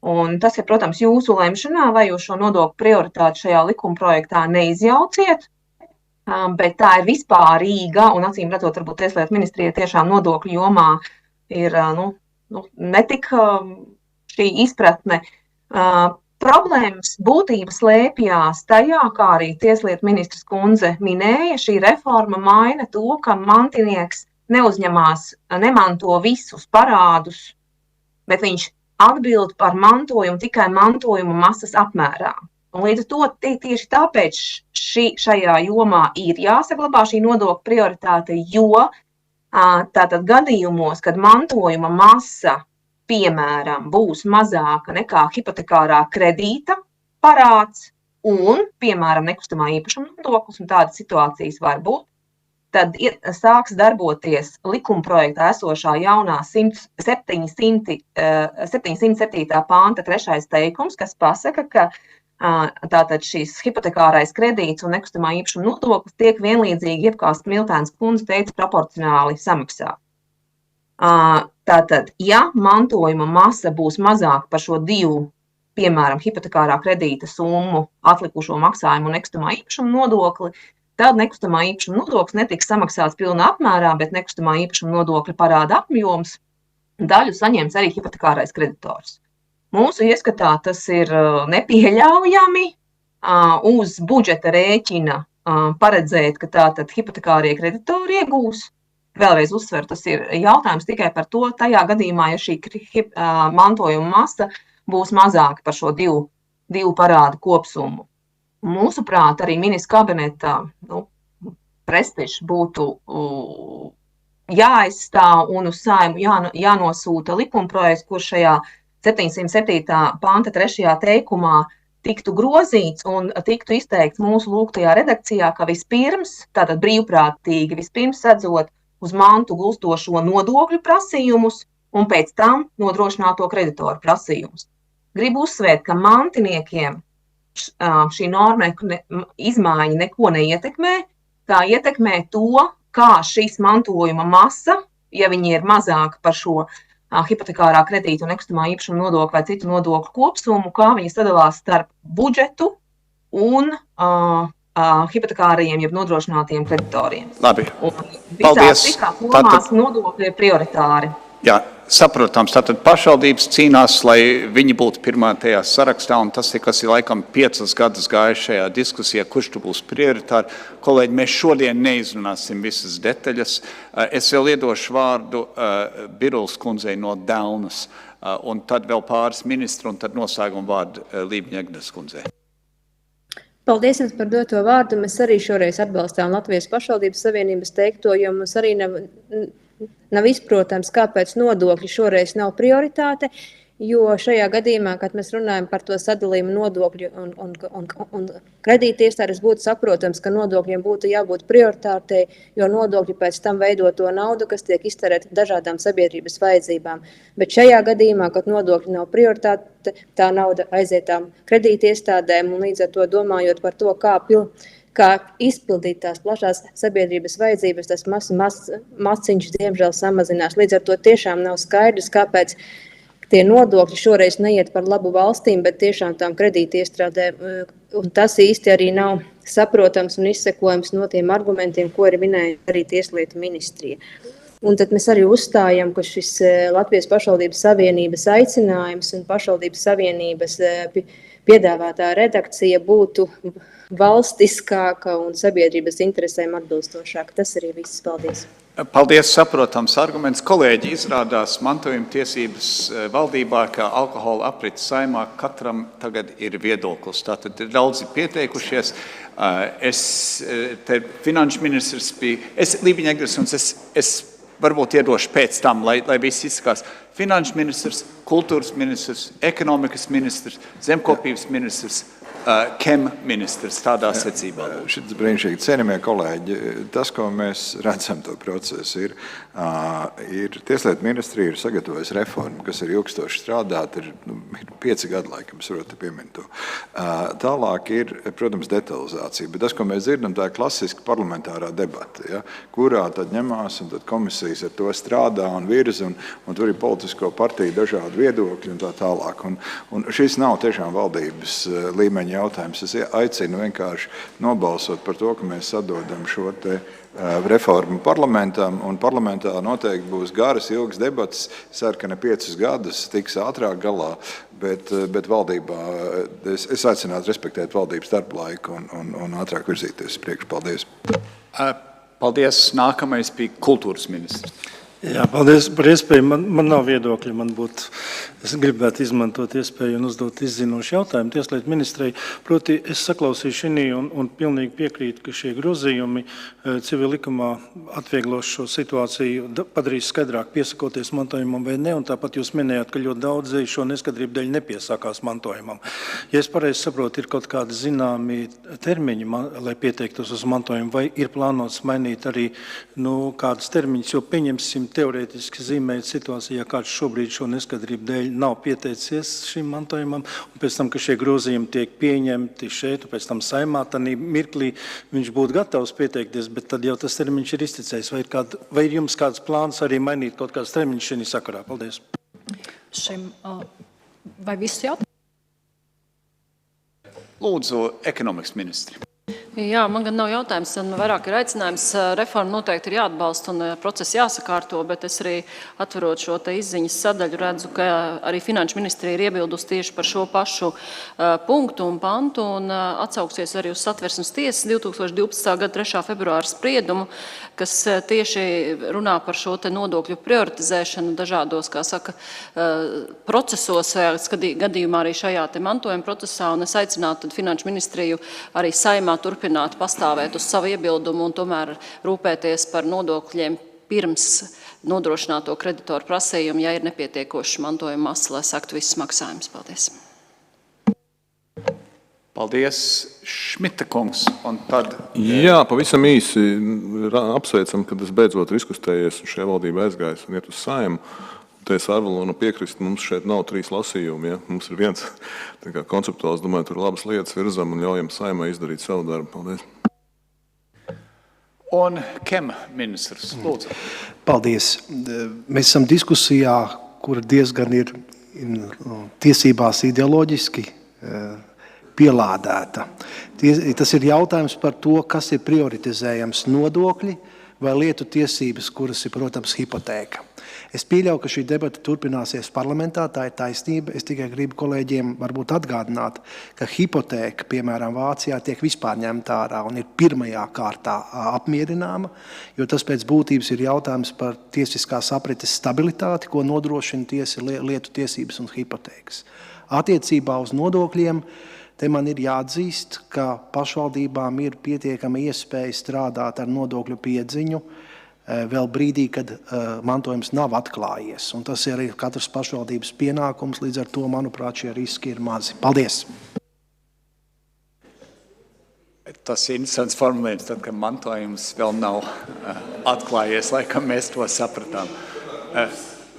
Un tas ir, protams, jūsu lemšanā, vai jūs šo nodokļu prioritāti šajā likumprojektā neizjauciet, bet tā ir vispārīga, un acīm redzot, varbūt Tieslietu ministrija tiešām nodokļu jomā ir netik šī izpratne. Problēmas būtība slēpjās tajā, kā arī Tieslietu ministres kundze minēja, šī reforma maina to, ka mantinieks nemanto visus parādus, bet viņš atbild par mantojumu tikai mantojuma masas apmērā. Un līdz ar to tieši tāpēc šajā jomā ir jāsaglabā šī nodokļu prioritāte, jo tātad gadījumos, kad mantojuma masa piemēram, būs mazāka nekā hipotekārā kredīta parāds un, piemēram, nekustamā īpašuma nodoklis, un tādas situācijas var būt, tad sāks darboties likumprojektā esošā jaunā 707. panta 3. teikums, kas pasaka, ka tātad šīs hipotekārais kredīts un nekustamā īpašuma nodoklis tiek vienlīdzīgi, jeb kā Smiltānas kundze teica, proporcionāli samaksāt. Tātad, ja mantojuma masa būs mazāka par šo 2, piemēram, hipotekārā kredīta summu, atlikušo maksājumu un nekustamā īpašuma nodokli, tad nekustamā īpašuma nodoklis netiks samaksāts pilnā apmērā, bet nekustamā īpašuma nodokļa parāda apjoms daļu saņems arī hipotekārais kreditors. Mūsu ieskatā tas ir nepieļaujami uz budžeta rēķina paredzēt, ka tātad hipotekārie kreditori iegūs. Vēlreiz uzsveru, tas ir jautājums tikai par to, tajā gadījumā, ja šī mantojuma masa būs mazāka par šo divu parādu kopsumu. Mūsuprāt, arī ministra kabinetā prestižs būtu jāaizstāv un uz Saeimu jānosūta likumprojekts, kur šajā 707. panta 3. teikumā tiktu grozīts un tiktu izteikts mūsu lūgtajā redakcijā, ka vispirms, tātad brīvprātīgi, vispirms sadzot uz mantu gulstošo nodokļu prasījumus un pēc tam nodrošināto kreditoru prasījumus. Gribu uzsvērt, ka mantiniekiem šī norma izmaiņa neko neietekmē, tā ietekmē to, kā šīs mantojuma masa, ja viņi ir mazāka par šo hipotekārā kredīta un nekustamā īpašuma nodokļu vai citu nodokļu kopsumu, kā viņi sadalās starp budžetu un hipotekārajiem, jeb nodrošinātiem kreditoriem. Labi, paldies. Visās jomās nodokļi ir prioritāri. Jā, saprotams, tātad pašvaldības cīnās, lai viņi būtu pirmā tajā sarakstā, un tas ir, kas ir laikam 5 gadus gājuši šajā diskusijā, kurš tu būs prioritāri. Kolēģi, mēs šodien neizrunāsim visas detaļas. Es vēl iedošu vārdu Biruls kundzei no Delnas, un tad vēl pāris ministru, un tad noslēguma vārdu Lībņa Egnes kundzei. Paldies jums par doto vārdu. Mēs arī šoreiz atbalstām Latvijas pašvaldības savienības teikto, jo mums arī nav izprotams, kāpēc nodokļi šoreiz nav prioritāte, jo šajā gadījumā, kad mēs runājam par to sadalījumu nodokļu un kredītiestādes, būtu saprotams, ka nodokļiem būtu jābūt prioritātei, jo nodokļi pēc tam veido to naudu, kas tiek iztērēta dažādām sabiedrības vajadzībām. Bet šajā gadījumā, kad nodokļi nav prioritāte, tā nauda aizietām kredītiestādēm, un līdz ar to domājot par to, kā izpildīt tās plašās sabiedrības vajadzības, tas maciņš diemžēl samazinās. Līdz ar to tiešām nav skaidrs, kāpēc tie nodokļi šoreiz neiet par labu valstīm, bet tiešām tām kredītiestrādēm. Un tas īsti arī nav saprotams un izsekojams no tiem argumentiem, ko ir minēja arī Tieslietu ministrija. Un tad mēs arī uzstājam, ka šis Latvijas pašvaldības savienības aicinājums un pašvaldības savienības piedāvātā redakcija būtu valstiskāka un sabiedrības interesēm atbilstošāka. Tas arī viss. Paldies. Paldies, saprotams arguments. Kolēģi, izrādās mantojuma tiesības valdībā, ka alkohola aprits Saeimā katram tagad ir viedoklis. Tātad ir daudzi pieteikušies. Finanšu ministrs bija, Lībņa Egnes, es varbūt iedošu pēc tam, lai viss izskās. Finanšu ministrs, kultūras ministrs, ekonomikas ministrs, zemkopības ministrs, KEM ministrs tādā secībā. Šis brīnišķīgi, cienījamie kolēģi, tas, ko mēs redzam to procesu, ir Tieslietu ministrija ir sagatavojusi reformu, kas ir ilgstoši strādāt, ir 5 gadi laikam, es varu piemint to. Tālāk ir, protams, detalizācija, bet tas, ko mēs dzirdam, tā ir klasiska parlamentārā debata, ja, kurā tad ņemās un tad komisijas ar to strādā un virza, un tur ir politisko partiju dažādi viedokļi un tā tālāk. Un šis nav tiešām valdības līmeņa jautājums. Es aicinu vienkārši nobalsot par to, ka mēs sadodam šo te reformu parlamentam, un parlamentā noteikti būs garas, ilgas debatas. Ceru, ka ne 5 gadus tiks ātrāk galā, bet valdībā es aicinātu respektēt valdības darblaiku un ātrāk virzīties priekš. Paldies. Paldies. Nākamais bija kultūras ministrs. Jā, paldies par iespēju. Man nav viedokļa, es gribētu izmantot iespēju un uzdot izzinošu jautājumu Tieslietu ministrei. Proti, es saklausīju šī un pilnīgi piekrītu, ka šie grozījumi civil likumā atvieglos šo situāciju, padarīs skaidrāk piesakoties mantojumam vai ne, un tāpat jūs minējāt, ka ļoti daudzi šo neskadrību dēļ nepiesākās mantojumam. Ja es pareizi saprotu, ir kaut kādi zināmi termiņi, lai pieteiktos uz mantojumu, vai ir plānots mainīt arī kādus termiņus, jo pieņemsim teorētiski zīmēt situāciju, ja kāds šobrīd šo neskadrību dēļ nav pieteicies šim mantojumam, un pēc tam, ka šie grozījumi tiek pieņemti šeit, un pēc tam Saeimā, tanī mirklī viņš būtu gatavs pieteikties, bet tad jau tas termiņš ir izticējis. Vai ir jums kāds plāns arī mainīt kaut kāds termiņš šajā sakarā? Paldies. Vai viss jautājums? Lūdzu, ekonomikas ministri. Jā, man gan nav jautājums, vairāk ir aicinājums. Reforma noteikti ir jāatbalsta un process jāsakārto, bet es arī atverot šo te izziņas sadaļu redzu, ka arī Finanšu ministrija ir iebildusi tieši par šo pašu punktu un pantu un atsauksies arī uz Satversmes tiesas 2012. gada 3. februāra spriedumu, kas tieši runā par šo te nodokļu prioritizēšanu dažādos, kā saka, procesos, gadījumā arī šajā te mantojuma procesā, un es aicinātu tad Finanšu ministriju arī Saeimā turpināt pastāvēt uz savu iebildumu un tomēr rūpēties par nodokļiem pirms nodrošināto kreditoru prasījumu, ja ir nepietiekoši mantojuma masa, lai sektu visus maksājumus. Paldies. Paldies, Šmita kungs. Un tad... Jā, pavisam īsi apsveicam, ka tas beidzot ir izkustējies un šajā valdība aizgājis un iet uz Saeimu. Te es Arvalonu piekrist, mums šeit nav 3 lasījumi, ja? Mums ir viens. Tā kā konceptuāls, domāju, tur labas lietas virzam un ļaujam Saeimai izdarīt savu darbu. Paldies. Un Kem ministrs, lūdzu. Paldies. Mēs esam diskusijā, kura diezgan ir tiesībās ideoloģiski pielādēta. Tas ir jautājums par to, kas ir prioritizējams nodokļi vai lietu tiesības, kuras ir, protams, hipotēka. Es pieļauju, ka šī debata turpināsies parlamentā, tā ir taisnība. Es tikai gribu kolēģiem varbūt atgādināt, ka hipotēka, piemēram, Vācijā tiek vispār ņemta ārā un ir pirmajā kārtā apmierināma, jo tas pēc būtības ir jautājums par tiesiskās aprites stabilitāti, ko nodrošina lietu tiesības un hipotēkas. Attiecībā uz nodokļiem te man ir jāatzīst, ka pašvaldībām ir pietiekama iespēja strādāt ar nodokļu piedziņu, vēl brīdī, kad mantojums nav atklājies. Un tas ir arī katras pašvaldības pienākums, līdz ar to, manuprāt, šie riski ir mazi. Paldies! Tas ir interesants formulējums, tad, kad mantojums vēl nav atklājies, laikam mēs to sapratām.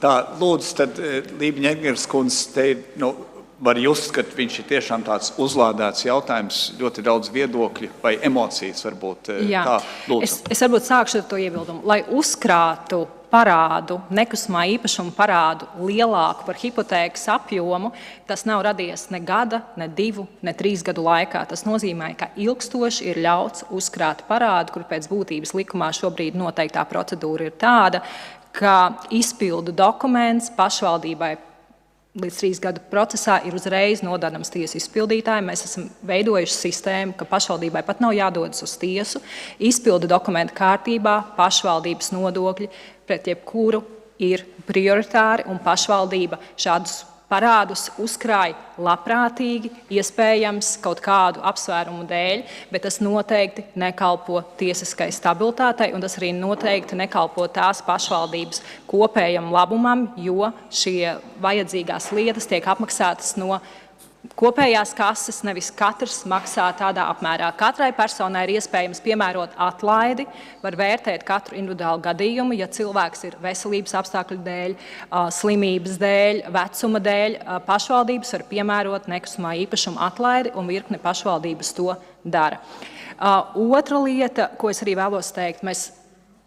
Tā, lūdzu, tad Lībiņa Edgars kundze, te var just, ka viņš ir tiešām tāds uzlādēts jautājums, ļoti daudz viedokļu vai emocijas varbūt. Jā. Tā, lūdzu. Es varbūt sākšu ar to iebildumu. Lai uzkrātu parādu, nekustamā īpašuma parādu lielāku par hipotēkas apjomu, tas nav radies ne gada, ne 2, ne 3 gadu laikā. Tas nozīmē, ka ilgstoši ir ļauts uzkrāt parādu, kur pēc būtības likumā šobrīd noteiktā procedūra ir tāda, ka izpildu dokuments pašvaldībai līdz 3 gadu procesā ir uzreiz nododams tiesu izpildītājiem. Mēs esam veidojuši sistēmu, ka pašvaldībai pat nav jādodas uz tiesu. Izpildu dokumentu kārtībā pašvaldības nodokļi pret jebkuru ir prioritāri, un pašvaldība šādus parādus uzkrāja labprātīgi, iespējams kaut kādu apsvērumu dēļ, bet tas noteikti nekalpo tiesiskai stabilitātei, un tas arī noteikti nekalpo tās pašvaldības kopējam labumam, jo šie vajadzīgās lietas tiek apmaksātas no kopējās kases, nevis katrs maksā tādā apmērā. Katrai personai ir iespējams piemērot atlaidi, var vērtēt katru individuālu gadījumu, ja cilvēks ir veselības apstākļu dēļ, slimības dēļ, vecuma dēļ, pašvaldības var piemērot nekustamā īpašuma atlaidi, un virkne pašvaldības to dara. Otra lieta, ko es arī vēlos teikt, mēs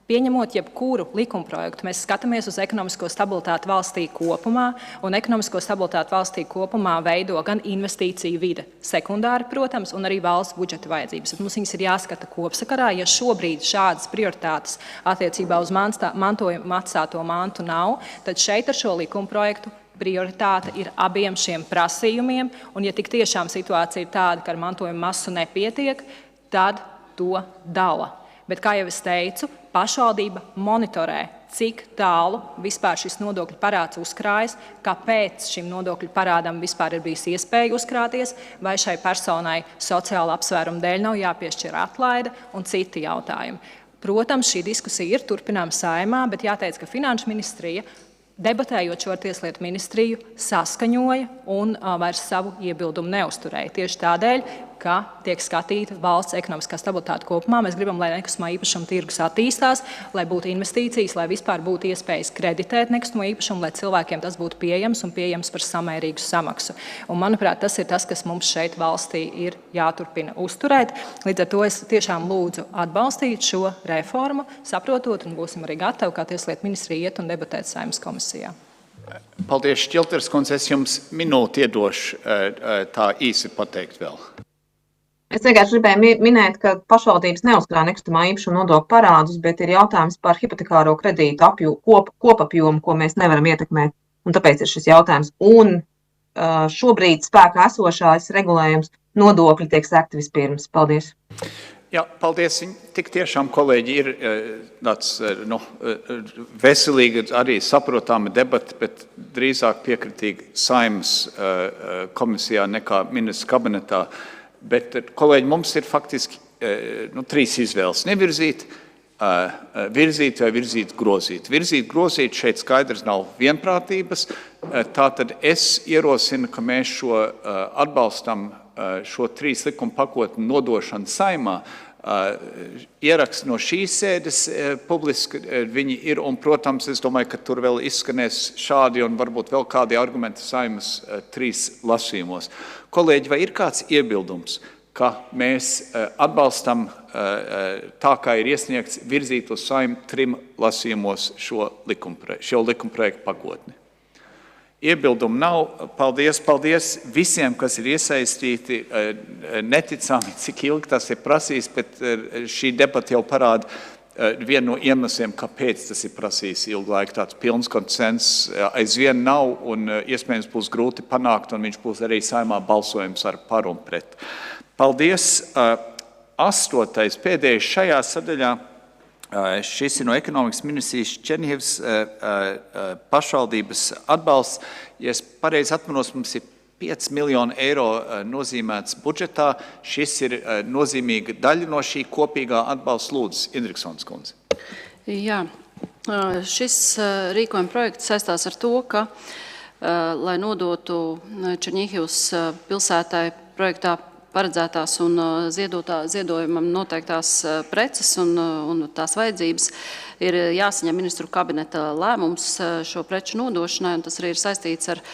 pieņemot jebkuru likumprojektu, mēs skatāmies uz ekonomisko stabilitāti valstī kopumā, un ekonomisko stabilitāti valstī kopumā veido gan investīciju vide sekundāri, protams, un arī valsts budžeta vajadzības. Bet mums viņas ir jāskata kopsakarā, ja šobrīd šādas prioritātes attiecībā uz mantojuma atstāto mantu nav, tad šeit ar šo likumprojektu prioritāte ir abiem šiem prasījumiem, un ja tik tiešām situācija ir tāda, ka ar mantojuma masu nepietiek, tad to dala. Bet, kā jau es teicu, pašvaldība monitorē, cik tālu vispār šis nodokļu parāds uzkrājas, kāpēc šim nodokļu parādam vispār ir bijis iespēja uzkrāties, vai šai personai sociāla apsvēruma dēļ nav jāpiešķir atlaide un citi jautājumi. Protams, šī diskusija ir turpināma Saeimā, bet jāteic, ka Finanšu ministrija, debatējot šo ar Tieslietu ministriju, saskaņoja un vairs savu iebildumu neuzturēja. Tieši tādēļ, ka tiek skatīta valsts ekonomiskā stabilitāte kopumā. Mēs gribam, lai nekustamā īpašuma tirgus attīstās, lai būtu investīcijas, lai vispār būtu iespējas kreditēt nekustamo īpašumu, lai cilvēkiem tas būtu pieejams un pieejams par samērīgu samaksu. Un, manuprāt, tas ir tas, kas mums šeit valstī ir jāturpina uzturēt. Līdz ar to es tiešām lūdzu atbalstīt šo reformu, saprotot, un būsim arī gatavi, kā Tieslietu ministrija iet un debatēt Saeimas komisijā. Paldies, Šķilters kundze. Es jums minūti iedošu tā īsi pateikt vēl. Es vienkārši gribēju minēt, ka pašvaldības neuzkrāj nekustamā īpašuma nodokļu parādus, bet ir jautājums par hipotekāro kredītu kopapjomu, ko mēs nevaram ietekmēt. Un tāpēc ir šis jautājums. Un šobrīd spēkā esošais regulējums nodokļi tiek sekti vispirms. Paldies! Jā, paldies. Tik tiešām, kolēģi, ir tāds veselīgi arī saprotama debata, bet drīzāk piekritīgi Saeimas komisijā nekā ministra kabinetā. Bet, kolēģi, mums ir faktiski 3 izvēles. Nevirzīt, virzīt vai virzīt grozīt. Virzīt, grozīt šeit skaidrs nav vienprātības. Tātad es ierosinu, ka mēs šo atbalstam šo 3 likuma pakotni nodošanu Saeimā. Ieraksti no šīs sēdes publiski viņi ir, un, protams, es domāju, ka tur vēl izskanēs šādi un varbūt vēl kādi argumenti Saeimas 3 lasījumos. Kolēģi, vai ir kāds iebildums, ka mēs atbalstam tā, kā ir iesniegts, virzīt uz Saimu 3 lasījumos šo likumprojektu pakotni? Iebildumu nav. Paldies visiem, kas ir iesaistīti. Neticami, cik ilgi tas ir prasījis, bet šī debata jau parāda vienu no iemesliem, kāpēc tas ir prasījis ilgu laiku. Tāds pilns konsensus aizvien nav un iespējams būs grūti panākt, un viņš būs arī Saeimā balsojums ar par un pret. Paldies. 8. pēdējais šajā sadaļā. Šis ir no ekonomikas ministrijas Černihivas pašvaldības atbalsts. Ja es pareizi atminos, mums ir 5 miljonu eiro nozīmēts budžetā. Šis ir nozīmīga daļa no šī kopīgā atbalsta. Lūdzu, Indriksons kundze. Jā, šis rīkojuma projekts saistās ar to, ka, lai nodotu Černihivas pilsētai projektā paredzētās un ziedojumam noteiktās preces un tās vajadzības, ir jāsaņem ministru kabineta lēmums šo preču nodošanai, un tas arī ir saistīts ar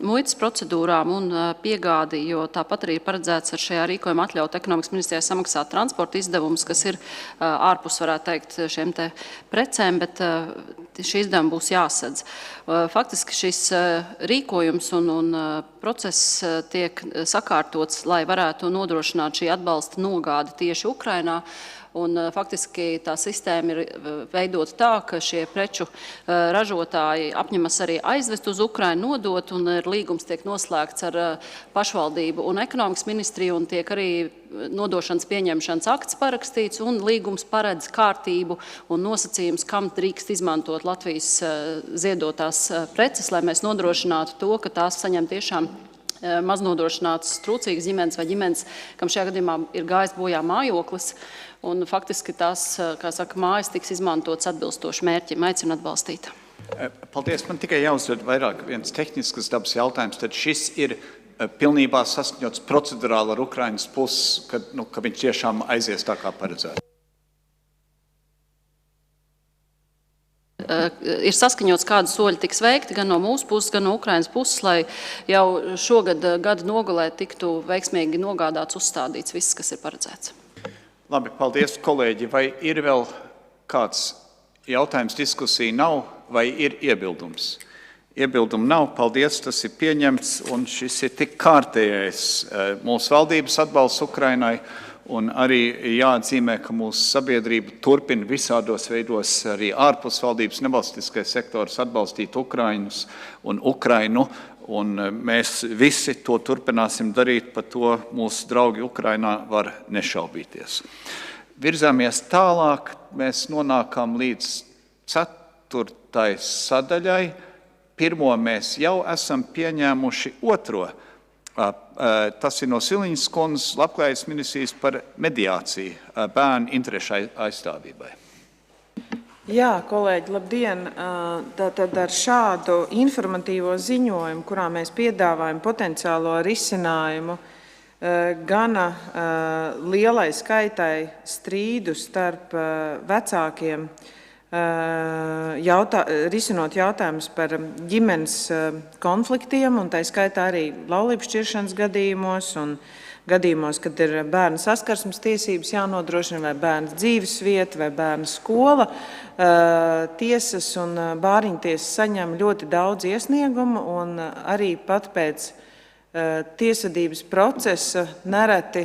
muitas procedūrām un piegādi, jo tāpat arī ir paredzēts ar šajā rīkojumā atļaut ekonomikas ministrijai samaksāt transporta izdevumus, kas ir ārpus, varētu teikt, šiem te precēm, bet šī izdevuma būs jāsadz. Faktiski šis rīkojums un process tiek sakārtots, lai varētu nodrošināt šī atbalsta nogādi tieši Ukrainā. Un faktiski tā sistēma ir veidota tā, ka šie preču ražotāji apņemas arī aizvest uz Ukrainu, nodot, un līgums tiek noslēgts ar pašvaldību un ekonomikas ministriju, un tiek arī nodošanas pieņemšanas akts parakstīts, un līgums paredz kārtību un nosacījums, kam drīkst izmantot Latvijas ziedotās preces, lai mēs nodrošinātu to, ka tās saņem tiešām maznodrošinātas trūcīgas ģimenes vai ģimenes, kam šajā gadījumā ir gājis bojā mājoklis. Un faktiski tās, kā saka, mājas tiks izmantotas atbilstoši mērķim. Aicinu atbalstīt. Paldies. Man tikai jāuzdod vairāk viens tehniskas dabas jautājums. Tad šis ir pilnībā saskaņots procedurāli ar Ukrainas puses, ka viņš tiešām aizies tā kā paredzēts. Ir saskaņots, kādi soļi tiks veikti gan no mūsu puses, gan no Ukrainas puses, lai jau šogad gada nogalē tiktu veiksmīgi nogādāts, uzstādīts viss, kas ir paredzēts. Labi, paldies, kolēģi. Vai ir vēl kāds jautājums, diskusija nav, vai ir iebildums? Iebildumu nav, paldies, tas ir pieņemts, un šis ir tik kārtējais mūsu valdības atbalsts Ukrainai, un arī jāatzīmē, ka mūsu sabiedrība turpina visādos veidos arī ārpus valdības nevalstiskais sektors atbalstīt Ukrainus un Ukrainu, un mēs visi to turpināsim darīt, par to mūsu draugi Ukrainā var nešaubīties. Virzāmies tālāk, mēs nonākam līdz 4. sadaļai. Pirmo mēs jau esam pieņēmuši, otro. Tas ir no Siliņas kundzes Labklājības ministrijas par mediāciju bērnu interešu aizstāvībai. Jā, kolēģi, labdien! Tātad ar šādu informatīvo ziņojumu, kurā mēs piedāvājam potenciālo risinājumu gana lielai skaitai strīdu starp vecākiem, risinot jautājumus par ģimenes konfliktiem, un tā skaitā arī laulības šķiršanas gadījumos un gadījumos, kad ir bērna saskarsmes tiesības jānodrošina, vai bērna dzīvesvieta, vai bērna skola. Tiesas un bāriņtiesas saņem ļoti daudz iesniegumu, un arī pat pēc tiesvedības procesa nereti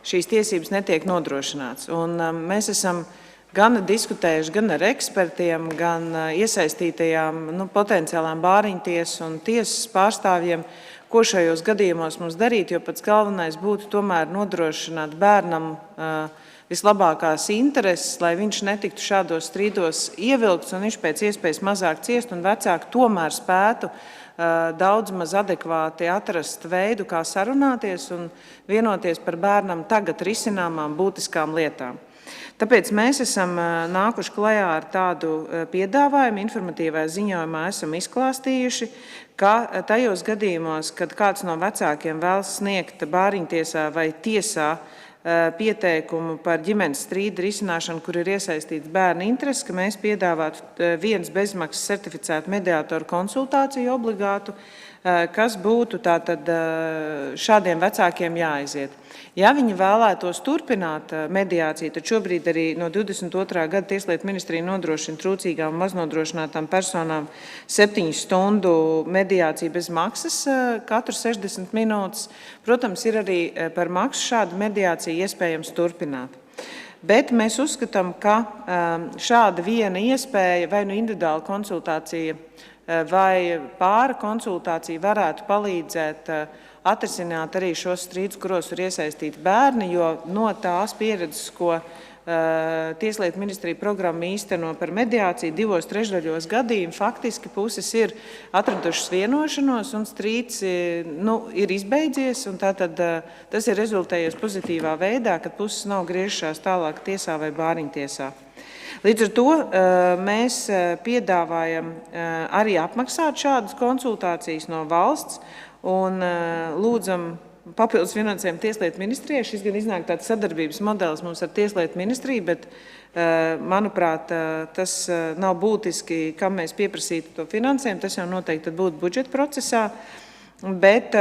šīs tiesības netiek nodrošināts. Un mēs esam gan diskutējuši gan ar ekspertiem, gan iesaistītajām potenciālām bāriņtiesu un tiesas pārstāvjiem, ko šajos gadījumos mums darīt, jo pats galvenais būtu tomēr nodrošināt bērnam vislabākās intereses, lai viņš netiktu šādos strīdos ievilkts un viņš pēc iespējas mazāk ciest un vecāki tomēr spētu daudz maz adekvāti atrast veidu, kā sarunāties un vienoties par bērnam tagad risināmām būtiskām lietām. Tāpēc mēs esam nākuši klajā ar tādu piedāvājumu, informatīvajā ziņojumā esam izklāstījuši, ka tajos gadījumos, kad kāds no vecākiem vēlas sniegt bāriņtiesā vai tiesā pieteikumu par ģimenes strīdu risināšanu, kur ir iesaistīts bērna intereses, ka mēs piedāvātu viens bezmaksas certificētu mediātoru konsultāciju obligātu, kas būtu tātad šādiem vecākiem jāaiziet. Ja viņi vēlētos turpināt mediāciju, tad šobrīd arī no 22. gada Tieslietu ministrija nodrošina trūcīgām un maznodrošinātām personām 7 stundu mediāciju bez maksas katru 60 minūtes. Protams, ir arī par maksu šādu mediāciju iespējams turpināt. Bet mēs uzskatām, ka šāda viena iespēja vai individuāla konsultācija vai pāra konsultācija varētu palīdzēt atrisināt arī šos strīdus, kuros ir iesaistīti bērni, jo no tās pieredzes, ko Tieslietu ministrija programma īsteno par mediāciju, 2/3 gadījumu faktiski puses ir atradušas vienošanos un strīds ir izbeidzies, un tātad tas ir rezultējies pozitīvā veidā, kad puses nav griežušās tālāk tiesā vai bāriņtiesā. Līdz ar to mēs piedāvājam arī apmaksāt šādas konsultācijas no valsts un lūdzam papildus finansējumu Tieslietu ministrijai. Šis gan iznāk tāds sadarbības modelis mums ar Tieslietu ministriju, bet, manuprāt, tas nav būtiski, kam mēs pieprasītu to finansējumu. Tas jau noteikti būtu budžeta procesā. Bet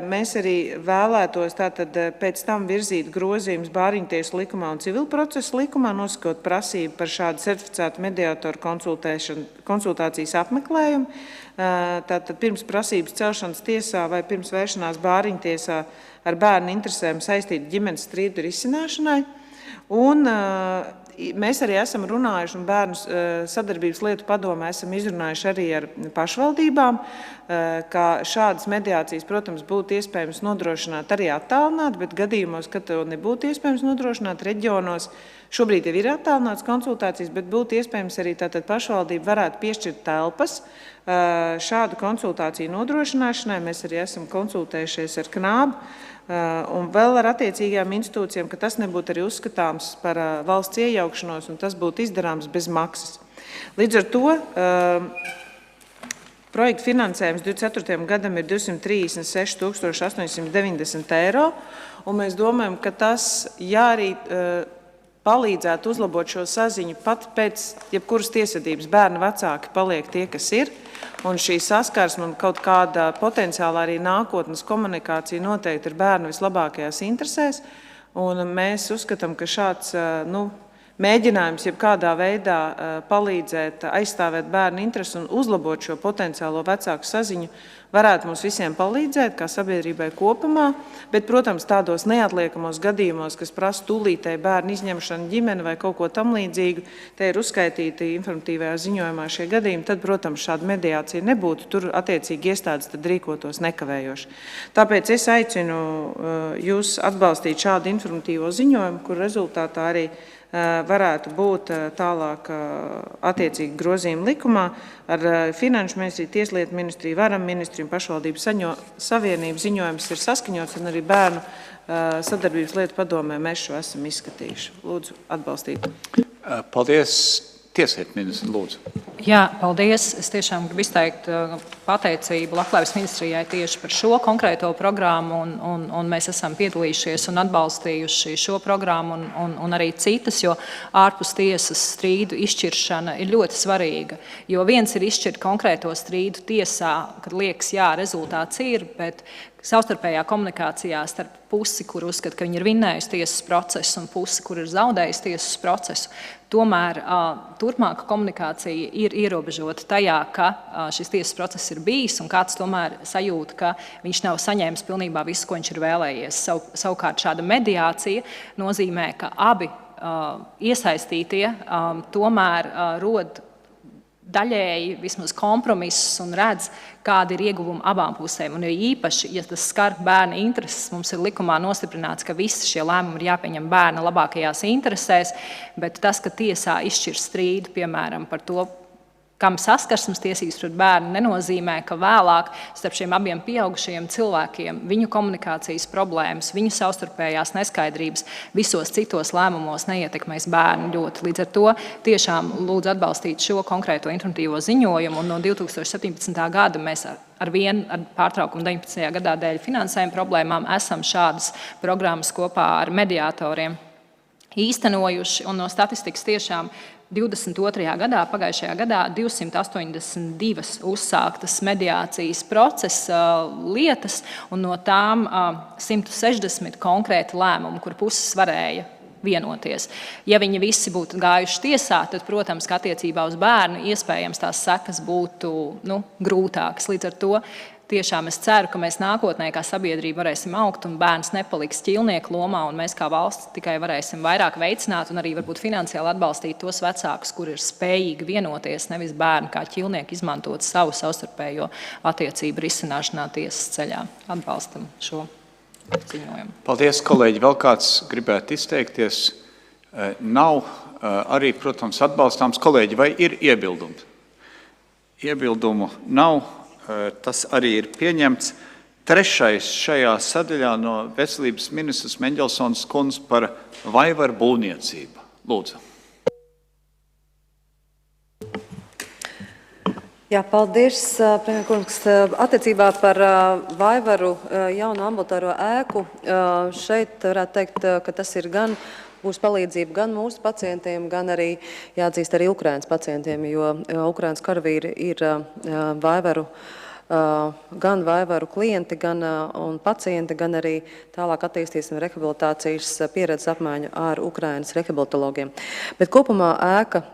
mēs arī vēlētos tātad pēc tam virzīt grozījumus bāriņtiesu likumā un civilprocesu likumā, nosakot prasību par šādu certificētu mediātoru konsultācijas apmeklējumu. Tātad pirms prasības celšanas tiesā vai pirms vēršanās bāriņtiesā ar bērnu interesēm saistītu ģimenes strīdu risināšanai. Un mēs arī esam runājuši, un bērnu sadarbības lietu padomē esam izrunājuši arī ar pašvaldībām, ka šādas mediācijas, protams, būtu iespējams nodrošināt arī attālināt, bet gadījumos, kad to nebūtu iespējams nodrošināt reģionos, šobrīd jau ir attālināts konsultācijas, bet būtu iespējams arī tātad pašvaldība varētu piešķirt telpas šādu konsultāciju nodrošināšanai. Mēs arī esam konsultējušies ar Knābu un vēl ar attiecīgajām institūcijām, ka tas nebūtu arī uzskatāms par valsts iejaukšanos un tas būtu izdarāms bez maksas. Līdz ar to projekta finansējums 24. gadam ir 236 890 eiro, un mēs domājam, ka tas, ja arī palīdzētu uzlabot šo saziņu pat pēc jebkuras tiesvedības, bērnu vecāki paliek tie, kas ir, un šī saskarsme un kaut kāda potenciāla arī nākotnes komunikācija noteikti ir bērnu vislabākajās interesēs, un mēs uzskatām, ka šāds mēģinājums jebkādā veidā palīdzēt aizstāvēt bērnu intereses un uzlabot šo potenciālo vecāku saziņu varētu mums visiem palīdzēt, kā sabiedrībai kopumā, bet, protams, tādos neatliekamos gadījumos, kas prasa tūlītēju bērnu izņemšanu ģimeni vai kaut ko tam līdzīgu, te ir uzskaitīti informatīvajā ziņojumā šie gadījumi, tad, protams, šāda mediācija nebūtu, tur attiecīgi iestādes tad rīkotos nekavējoši. Tāpēc es aicinu jūs atbalstīt šādu informatīvo ziņojumu, kur rezultātā arī varētu būt tālāk attiecīgi grozījumi likumā ar Finanšu ministriju, Tieslietu ministriju, Varam ministriju un Pašvaldības savienību ziņojums ir saskaņots un arī bērnu sadarbības lietu padomē mēs šo esam izskatījuši. Lūdzu, atbalstīt. Paldies. Tieslietu ministri, lūdzu. Jā, paldies. Es tiešām gribu izteikt pateicību Labklājības ministrijai tieši par šo konkrēto programmu, un mēs esam piedalījušies un atbalstījuši šo programmu un arī citas, jo ārpus tiesas strīdu izšķiršana ir ļoti svarīga. Jo viens ir izšķirt konkrēto strīdu tiesā, kad liekas, jā, rezultāts ir, bet savstarpējā komunikācijā starp pusi, kur uzskata, ka viņi ir vinnējusi tiesas procesu, un pusi, kur ir zaudējusi tiesas procesu. Tomēr turpmāka komunikācija ir ir ierobežota tajā, ka šis tiesas process ir bijis un kāds tomēr sajūt, ka viņš nav saņēmis pilnībā visu, ko viņš ir vēlējies. Savukārt šāda mediācija nozīmē, ka abi iesaistītie tomēr rod daļēji vismaz kompromisus un redz, kāda ir ieguvuma abām pusēm. Un īpaši, ja tas skar bērna intereses, mums ir likumā nostiprināts, ka visi šie lēmumi ir jāpieņem bērna labākajās interesēs, bet tas, ka tiesā izšķir strīdu, piemēram, par to, kam saskarsmes tiesības pret bērnu, nenozīmē, ka vēlāk starp šiem abiem pieaugušajiem cilvēkiem viņu komunikācijas problēmas, viņu savstarpējās neskaidrības visos citos lēmumos neietekmēs bērnu ļoti. Līdz ar to tiešām lūdzu atbalstīt šo konkrēto informatīvo ziņojumu, un no 2017. gada mēs ar pārtraukumu 19. gadā dēļ finansējuma problēmām esam šādas programmas kopā ar mediātoriem īstenojuši, un no statistikas tiešām 22. gadā, pagājušajā gadā, 282 uzsāktas mediācijas procesa lietas, un no tām 160 konkrēti lēmumi, kur puses varēja vienoties. Ja viņi visi būtu gājuši tiesā, tad, protams, ka attiecībā uz bērnu iespējams tās sekas būtu grūtākas. Līdz ar to tiešām es ceru, ka mēs nākotnē kā sabiedrība varēsim augt un bērns nepaliks ķilnieku lomā, un mēs kā valsts tikai varēsim vairāk veicināt un arī varbūt finansiāli atbalstīt tos vecākus, kur ir spējīgi vienoties, nevis bērni kā ķilnieki izmantot savu savstarpējo attiecību risināšanā tiesas ceļā. Atbalstam šo ziņojumu. Paldies, kolēģi. Vēl kāds gribētu izteikties? Nav arī, protams, atbalstāms. Kolēģi, vai ir iebildumi? Iebildumu nav. Tas arī ir pieņemts. Trešais šajā sadaļā no veselības ministras Meņģelsons kundze par vaivaru būvniecību. Lūdzu. Jā, paldies, premjerkungs. Attiecībā par vaivaru jaunu ambulatāro ēku šeit varētu teikt, ka tas ir gan būs palīdzība gan mūsu pacientiem, gan arī, jāatzīst, arī Ukrainas pacientiem, jo Ukrainas karavīri ir gan vaivaru klienti, gan un pacienti, gan arī tālāk attīstīsim rehabilitācijas pieredzes apmaiņu ar Ukrainas rehabilitologiem. Bet kopumā ēka,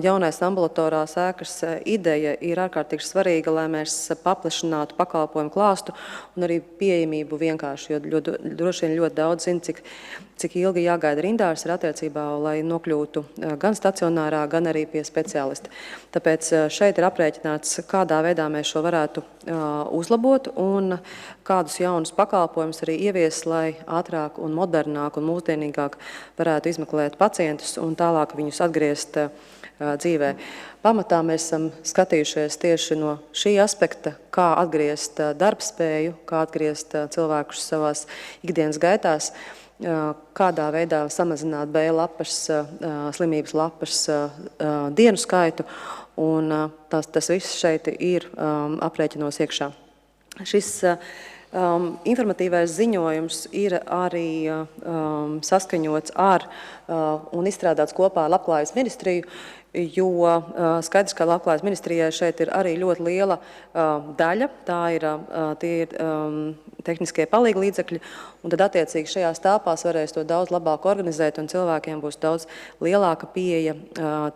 jaunais ambulatorās ēkas ideja ir ārkārtīgi svarīga, lai mēs paplašinātu pakalpojumu klāstu un arī pieejamību vienkārši, jo droši vien ļoti daudz zina, cik ilgi jāgaida rindās ir attiecībā, lai nokļūtu gan stacionārā, gan arī pie speciālista. Tāpēc šeit ir aprēķināts, kādā veidā mēs šo varētu uzlabot un kādus jaunus pakalpojumus arī ievies, lai ātrāk un modernāk un mūsdienīgāk varētu izmeklēt pacientus un tālāk viņus atgriezt dzīvē. Pamatā mēs esam skatījušies tieši no šī aspekta, kā atgriezt darbspēju, kā atgriezt cilvēkus savās ikdienas gaitās, kādā veidā samazināt B lapas, slimības lapas dienu skaitu, un tas viss šeit ir aprēķinos iekšā. Šis informatīvais ziņojums ir arī saskaņots ar un izstrādāts kopā ar Labklājības ministriju, jo skaidrs, ka Labklājības ministrijai šeit ir arī ļoti liela daļa, tie ir tehniskie palīga līdzekļi, un tad attiecīgi šajās telpās varēs to daudz labāk organizēt, un cilvēkiem būs daudz lielāka pieeja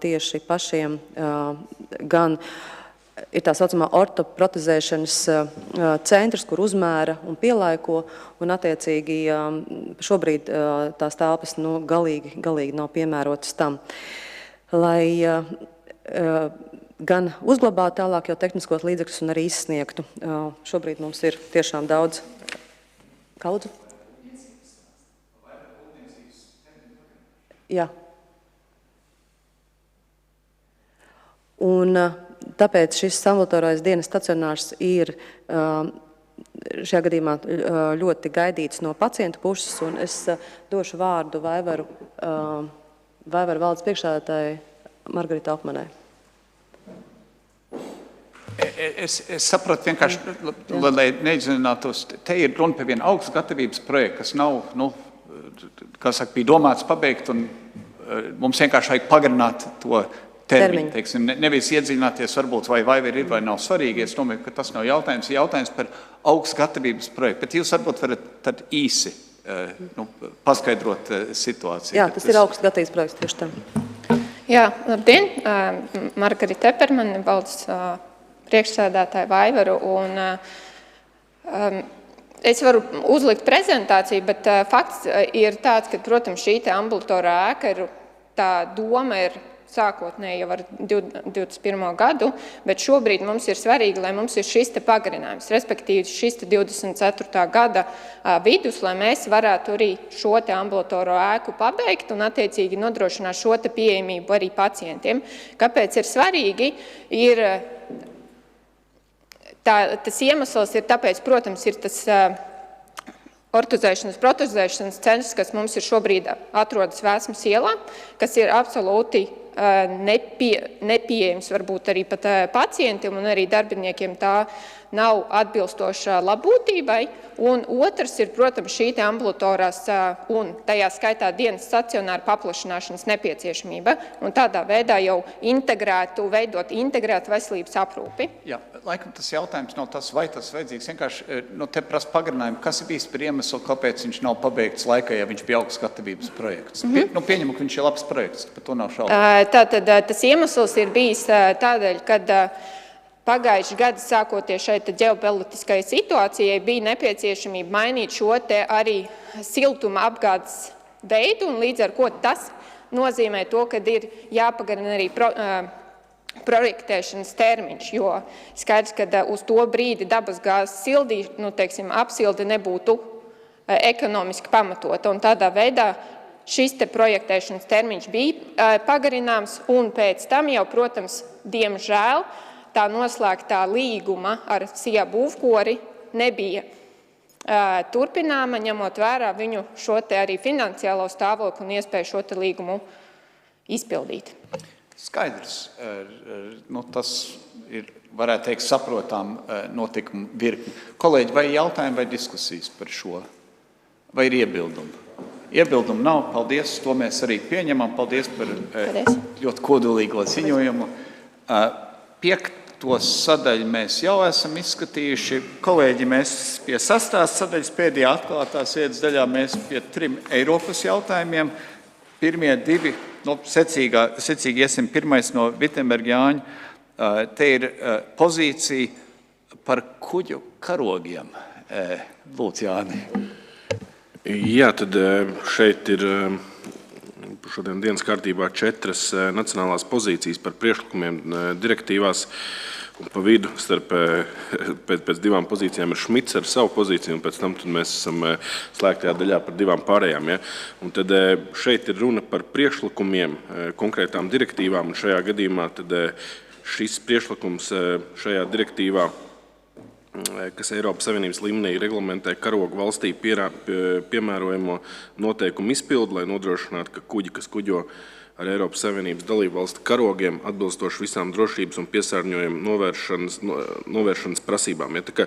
tieši pašiem gan ir tā saucamā ortoprotezēšanas centrs, kur uzmēra un pielaiko, un attiecīgi šobrīd tās telpas galīgi nav piemērotas tam. Lai gan uzglabātu tālāk jau tehniskos līdzekļus un arī izsniegtu. Šobrīd mums ir tiešām daudz. Kaudzu? Jā. Un tāpēc šis ambulatorais dienas stacionārs ir šajā gadījumā ļoti gaidīts no pacientu puses, un es došu vārdu Vaivaru valdes priekšsēdētāji Margaritai Altmanai. Es sapratu vienkārši, lai neizzinātos, te ir runa par vienu augstu gatavības projektu, kas nav, bija domāts pabeigt, un mums vienkārši vajag pagarināt to termiņu. Teiksim, nevis iedziļināties, varbūt vai vaivar ir vai nav svarīgi. Es domāju, ka tas nav jautājums par augstu gatavības projektu, bet jūs varbūt varat tad īsi paskaidrot situāciju. Jā, tas ir augsts gatavības projekts tieši tam. Jā, labdien! Margarita Epermane, valdes priekšsēdētāja Vaivaru. Es varu uzlikt prezentāciju, bet fakts ir tāds, ka, protams, šī ambulatorā ēka tā doma ir sākotnēji jau ar 21. gadu, bet šobrīd mums ir svarīgi, lai mums ir šis pagarinājums, respektīvi šis 24. gada vidus, lai mēs varētu arī šo ambulatoro ēku pabeigt un attiecīgi nodrošināt šo pieejamību arī pacientiem. Kāpēc ir svarīgi? Tas iemesls ir tāpēc, protams, ir tas ortozēšanas, protezēšanas centrs, kas mums ir šobrīd atrodas Vēsmas ielā, kas ir absolūti nepieejams varbūt arī pat pacientiem un arī darbiniekiem tā nav atbilstoša labbūtībai. Un otrs ir, protams, šī ambulatorās un tajā skaitā dienas stacionāra paplašināšanas nepieciešamība un tādā veidā jau veidot integrētu veselības aprūpi. Jā, laikam tas jautājums nav tas, vai tas vajadzīgs. Vienkārši te prasa pagarinājumu, kas ir bijis par iemeslu, kāpēc viņš nav pabeigts laikā, ja viņš bija augstgatavības projekts. Pieņemu, ka viņš ir labs projekts, par to nav šaubu. Tātad tas iemesls ir bijis tādēļ, kad pagājuši gadu sākoties šeit ģeopolitiskai situācijai bija nepieciešamība mainīt šo arī siltuma apgādes veidu, un līdz ar ko tas nozīmē to, ka ir jāpagarina arī projektēšanas termiņš, jo skaidrs, ka uz to brīdi dabasgāzes apsilde nebūtu ekonomiski pamatota, un tādā veidā šis projektēšanas termiņš bija pagarināms, un pēc tam jau, protams, diemžēl, tā noslēgtā līguma ar SIA būvkori nebija turpināma, ņemot vērā viņu šo arī finansiālo stāvokli un iespēju šo līgumu izpildīt. Skaidrs. Tas ir, varētu teikt, saprotām notikumu virkni. Kolēģi, vai jautājumi vai diskusijas par šo? Vai ir iebildumi? Iebildumu nav. Paldies. To mēs arī pieņemam. Paldies par ļoti kodolīgo ziņojumu. 5. sadaļu mēs jau esam izskatījuši. Kolēģi, mēs pie 6. sadaļas pēdējā atklātās vietas daļā mēs pie 3 Eiropas jautājumiem. Pirmie 2, secīgi iesim pirmais no Vitsenberga Jāņa. Te ir pozīcija par kuģu karogiem. Lūdzu, Jāni. Jā, tad šeit ir šodien dienas kārtībā 4 nacionālās pozīcijas par priekšlikumiem direktīvās. Un pa vidu pēc 2 pozīcijām ir Šmits ar savu pozīciju, un pēc tam mēs esam slēgtajā daļā par 2 pārējām. Ja? Un tad šeit ir runa par priekšlikumiem, konkrētām direktīvām, un šajā gadījumā tad šis priekšlikums šajā direktīvā, kas Eiropas Savienības līmenī reglamentē karogu valstī piemērojamo noteikumu izpildu, lai nodrošinātu, ka kuģi, kas kuģo ar Eiropas Savienības dalību valstu karogiem atbilstoši visām drošības un piesārņojuma novēršanas prasībām. Ja, tā kā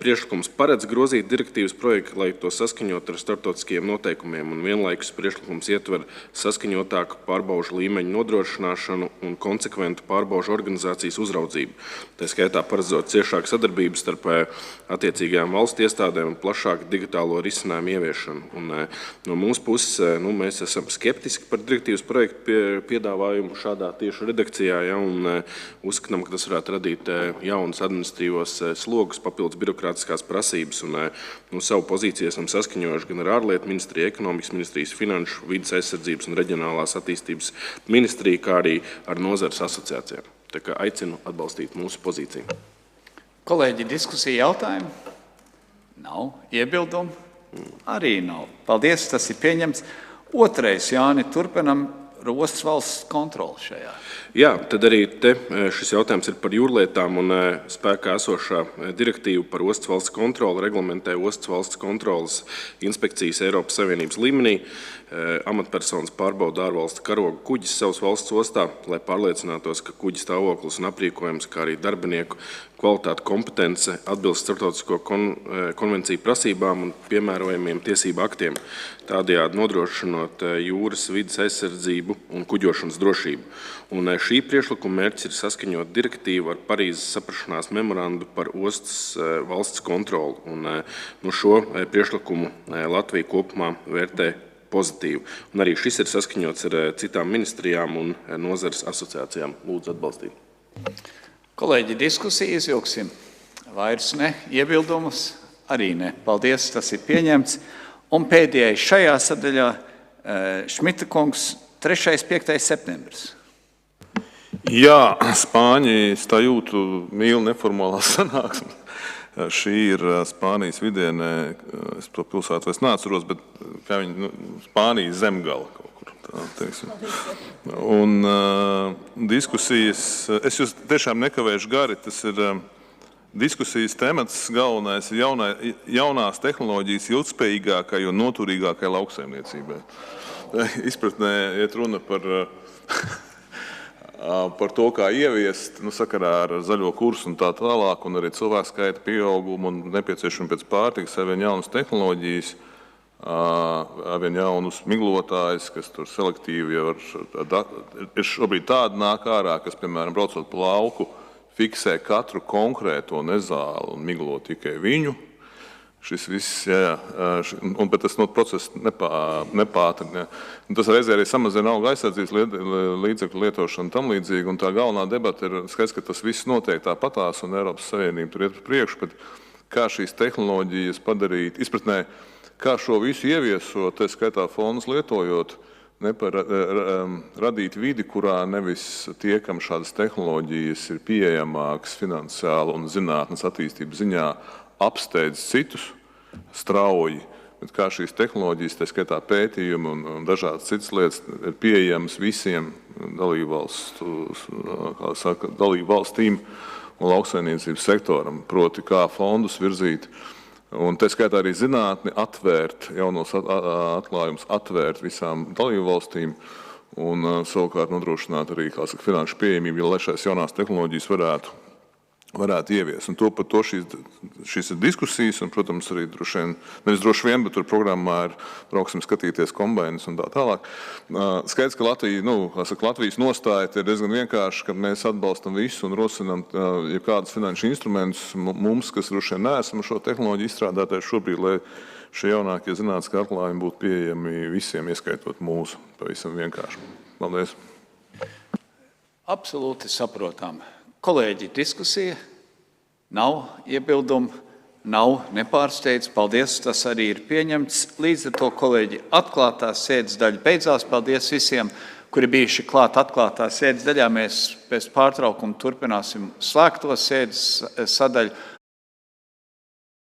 priekšlikums paredz grozīt direktīvas projektu, lai to saskaņot ar starptautiskajiem noteikumiem, un vienlaikus priekšlikums ietver saskaņotāku pārbaužu līmeņu nodrošināšanu un konsekventu pārbaužu organizācijas uzraudzību. Tā skaitā paredzot ciešāku sadarbību starp attiecīgajām valstu iestādēm un plašāku digitālo risinājumu ieviešanu. Un, no mūsu puses mēs esam skeptiski par direktīvas projektu piedāvājumu šādā tieši redakcijā, ja, un uzskatām, ka tas varētu radīt jaunas administratīvos slogus, papildus birokrātiskās prasības, un savu pozīciju esam saskaņojuši gan ar ārlietu ministriju, ekonomikas ministrijas, finanšu, vides aizsardzības un reģionālās attīstības ministriju, kā arī ar nozares asociācijām. Tā kā aicinu atbalstīt mūsu pozīciju. Kolēģi, diskusija jautājumi? Nav. Iebildumu? Arī nav. Paldies, tas ir pieņemts. Otrais, Jāni, turpinam ostas valsts kontroli šajā. Jā, tad arī šis jautājums ir par jūrlietām, un spēkā esošā direktīva par ostas valsts kontroli reglamentē ostas valsts kontrolas inspekcijas Eiropas Savienības līmenī. Amatpersonas pārbauda ārvalstu karogu kuģis savas valsts ostā, lai pārliecinātos, ka kuģa stāvoklis un aprīkojums, kā arī darbinieku kvalitāte, kompetence atbilst starptautisko konvenciju prasībām un piemērojamiem tiesību aktiem, tādējādi nodrošinot jūras vides aizsardzību un kuģošanas drošību. Un šī priekšlikuma mērķis ir saskaņot direktīvu ar Parīzes saprašanās memorandu par ostas valsts kontroli. Un šo priekšlikumu Latvija kopumā vērtē pozitīvu. Un arī šis ir saskaņots ar citām ministrijām un nozares asociācijām. Lūdzu atbalstīt. Kolēģi, diskusiju izvilksim. Vairs ne. Iebildumus arī ne. Paldies, tas ir pieņemts. Un pēdējais šajā sadaļā Šmita kungs 3.5. septembris. Jā, Spāņi stājūtu mīl neformālās sanāksmes. Šī ir Spānijas vidienē, es to pilsētu vairs neatceros, bet kā viņi, Spānijas zemgala kaut kur, tā teiksim. Un diskusijas, es jūs tiešām nekavēšu gari, tas ir diskusijas temats galvenais ir jaunās tehnoloģijas ilgspējīgākai un noturīgākai lauksaimniecībai. Izpratnē iet runa par to, kā ieviest, sakarā ar zaļo kursu un tā tālāk, un arī cilvēku skaita pieaugumu un nepieciešami pēc pārtikas, arvien jaunas tehnoloģijas, arvien jaunus miglotājus, kas tur selektīvi jau ir šobrīd tādi nāk ārā, kas, piemēram, braucot pa lauku, fiksē katru konkrēto nezāli un miglo tikai viņu. Šis viss, bet tas process nepātrina. Tas reizē arī samazina auga aizsardzības līdzekļu lietošanu tam līdzīgi, un tā galvenā debata ir skaidrs, ka tas viss notiek tāpatās, un Eiropas Savienība tur iet par priekšu, bet kā šīs tehnoloģijas padarīt, izpratnē, kā šo visu ieviesot, tā skaitā fondus lietojot, radīt vidi, kurā nevis tie, kam šādas tehnoloģijas ir pieejamākas finansiāli un zinātnes attīstības ziņā, apsteidz citus strauji, bet kā šīs tehnoloģijas, tā skaitā pētījumi un dažādas citas lietas ir pieejamas visiem dalību valstīm un lauksaimniecības sektoram, proti kā fondus virzīt un tā skaitā arī zinātni atvērt, jaunos atklājumus atvērt visām dalību valstīm un savukārt nodrošināt arī finanšu pieejamību, lai šīs jaunās tehnoloģijas varētu ievies. Un par to šīs ir diskusijas, un, protams, arī nevis droši vien, bet tur programmā ir brauksim skatīties kombainas un tā tālāk. Skaidrs, ka Latvijas nostāja ir diezgan vienkārši, ka mēs atbalstam visu un rosinam kādus finanšu instrumentus mums, kas droši vien neesam šo tehnoloģiju izstrādātāju šobrīd, lai šie jaunākie zinātniskie atklājumi būtu pieejami visiem, ieskaitot mūsu. Pavisam vienkārši. Paldies. Absolūti saprotam. Kolēģi, diskusija, nav iebildumu, nav nepārsteidz. Paldies, tas arī ir pieņemts. Līdz ar to, kolēģi, atklātās sēdes daļa beidzās. Paldies visiem, kuri bijuši klāt atklātā sēdes daļā. Mēs pēc pārtraukuma turpināsim slēgto sēdes sadaļu.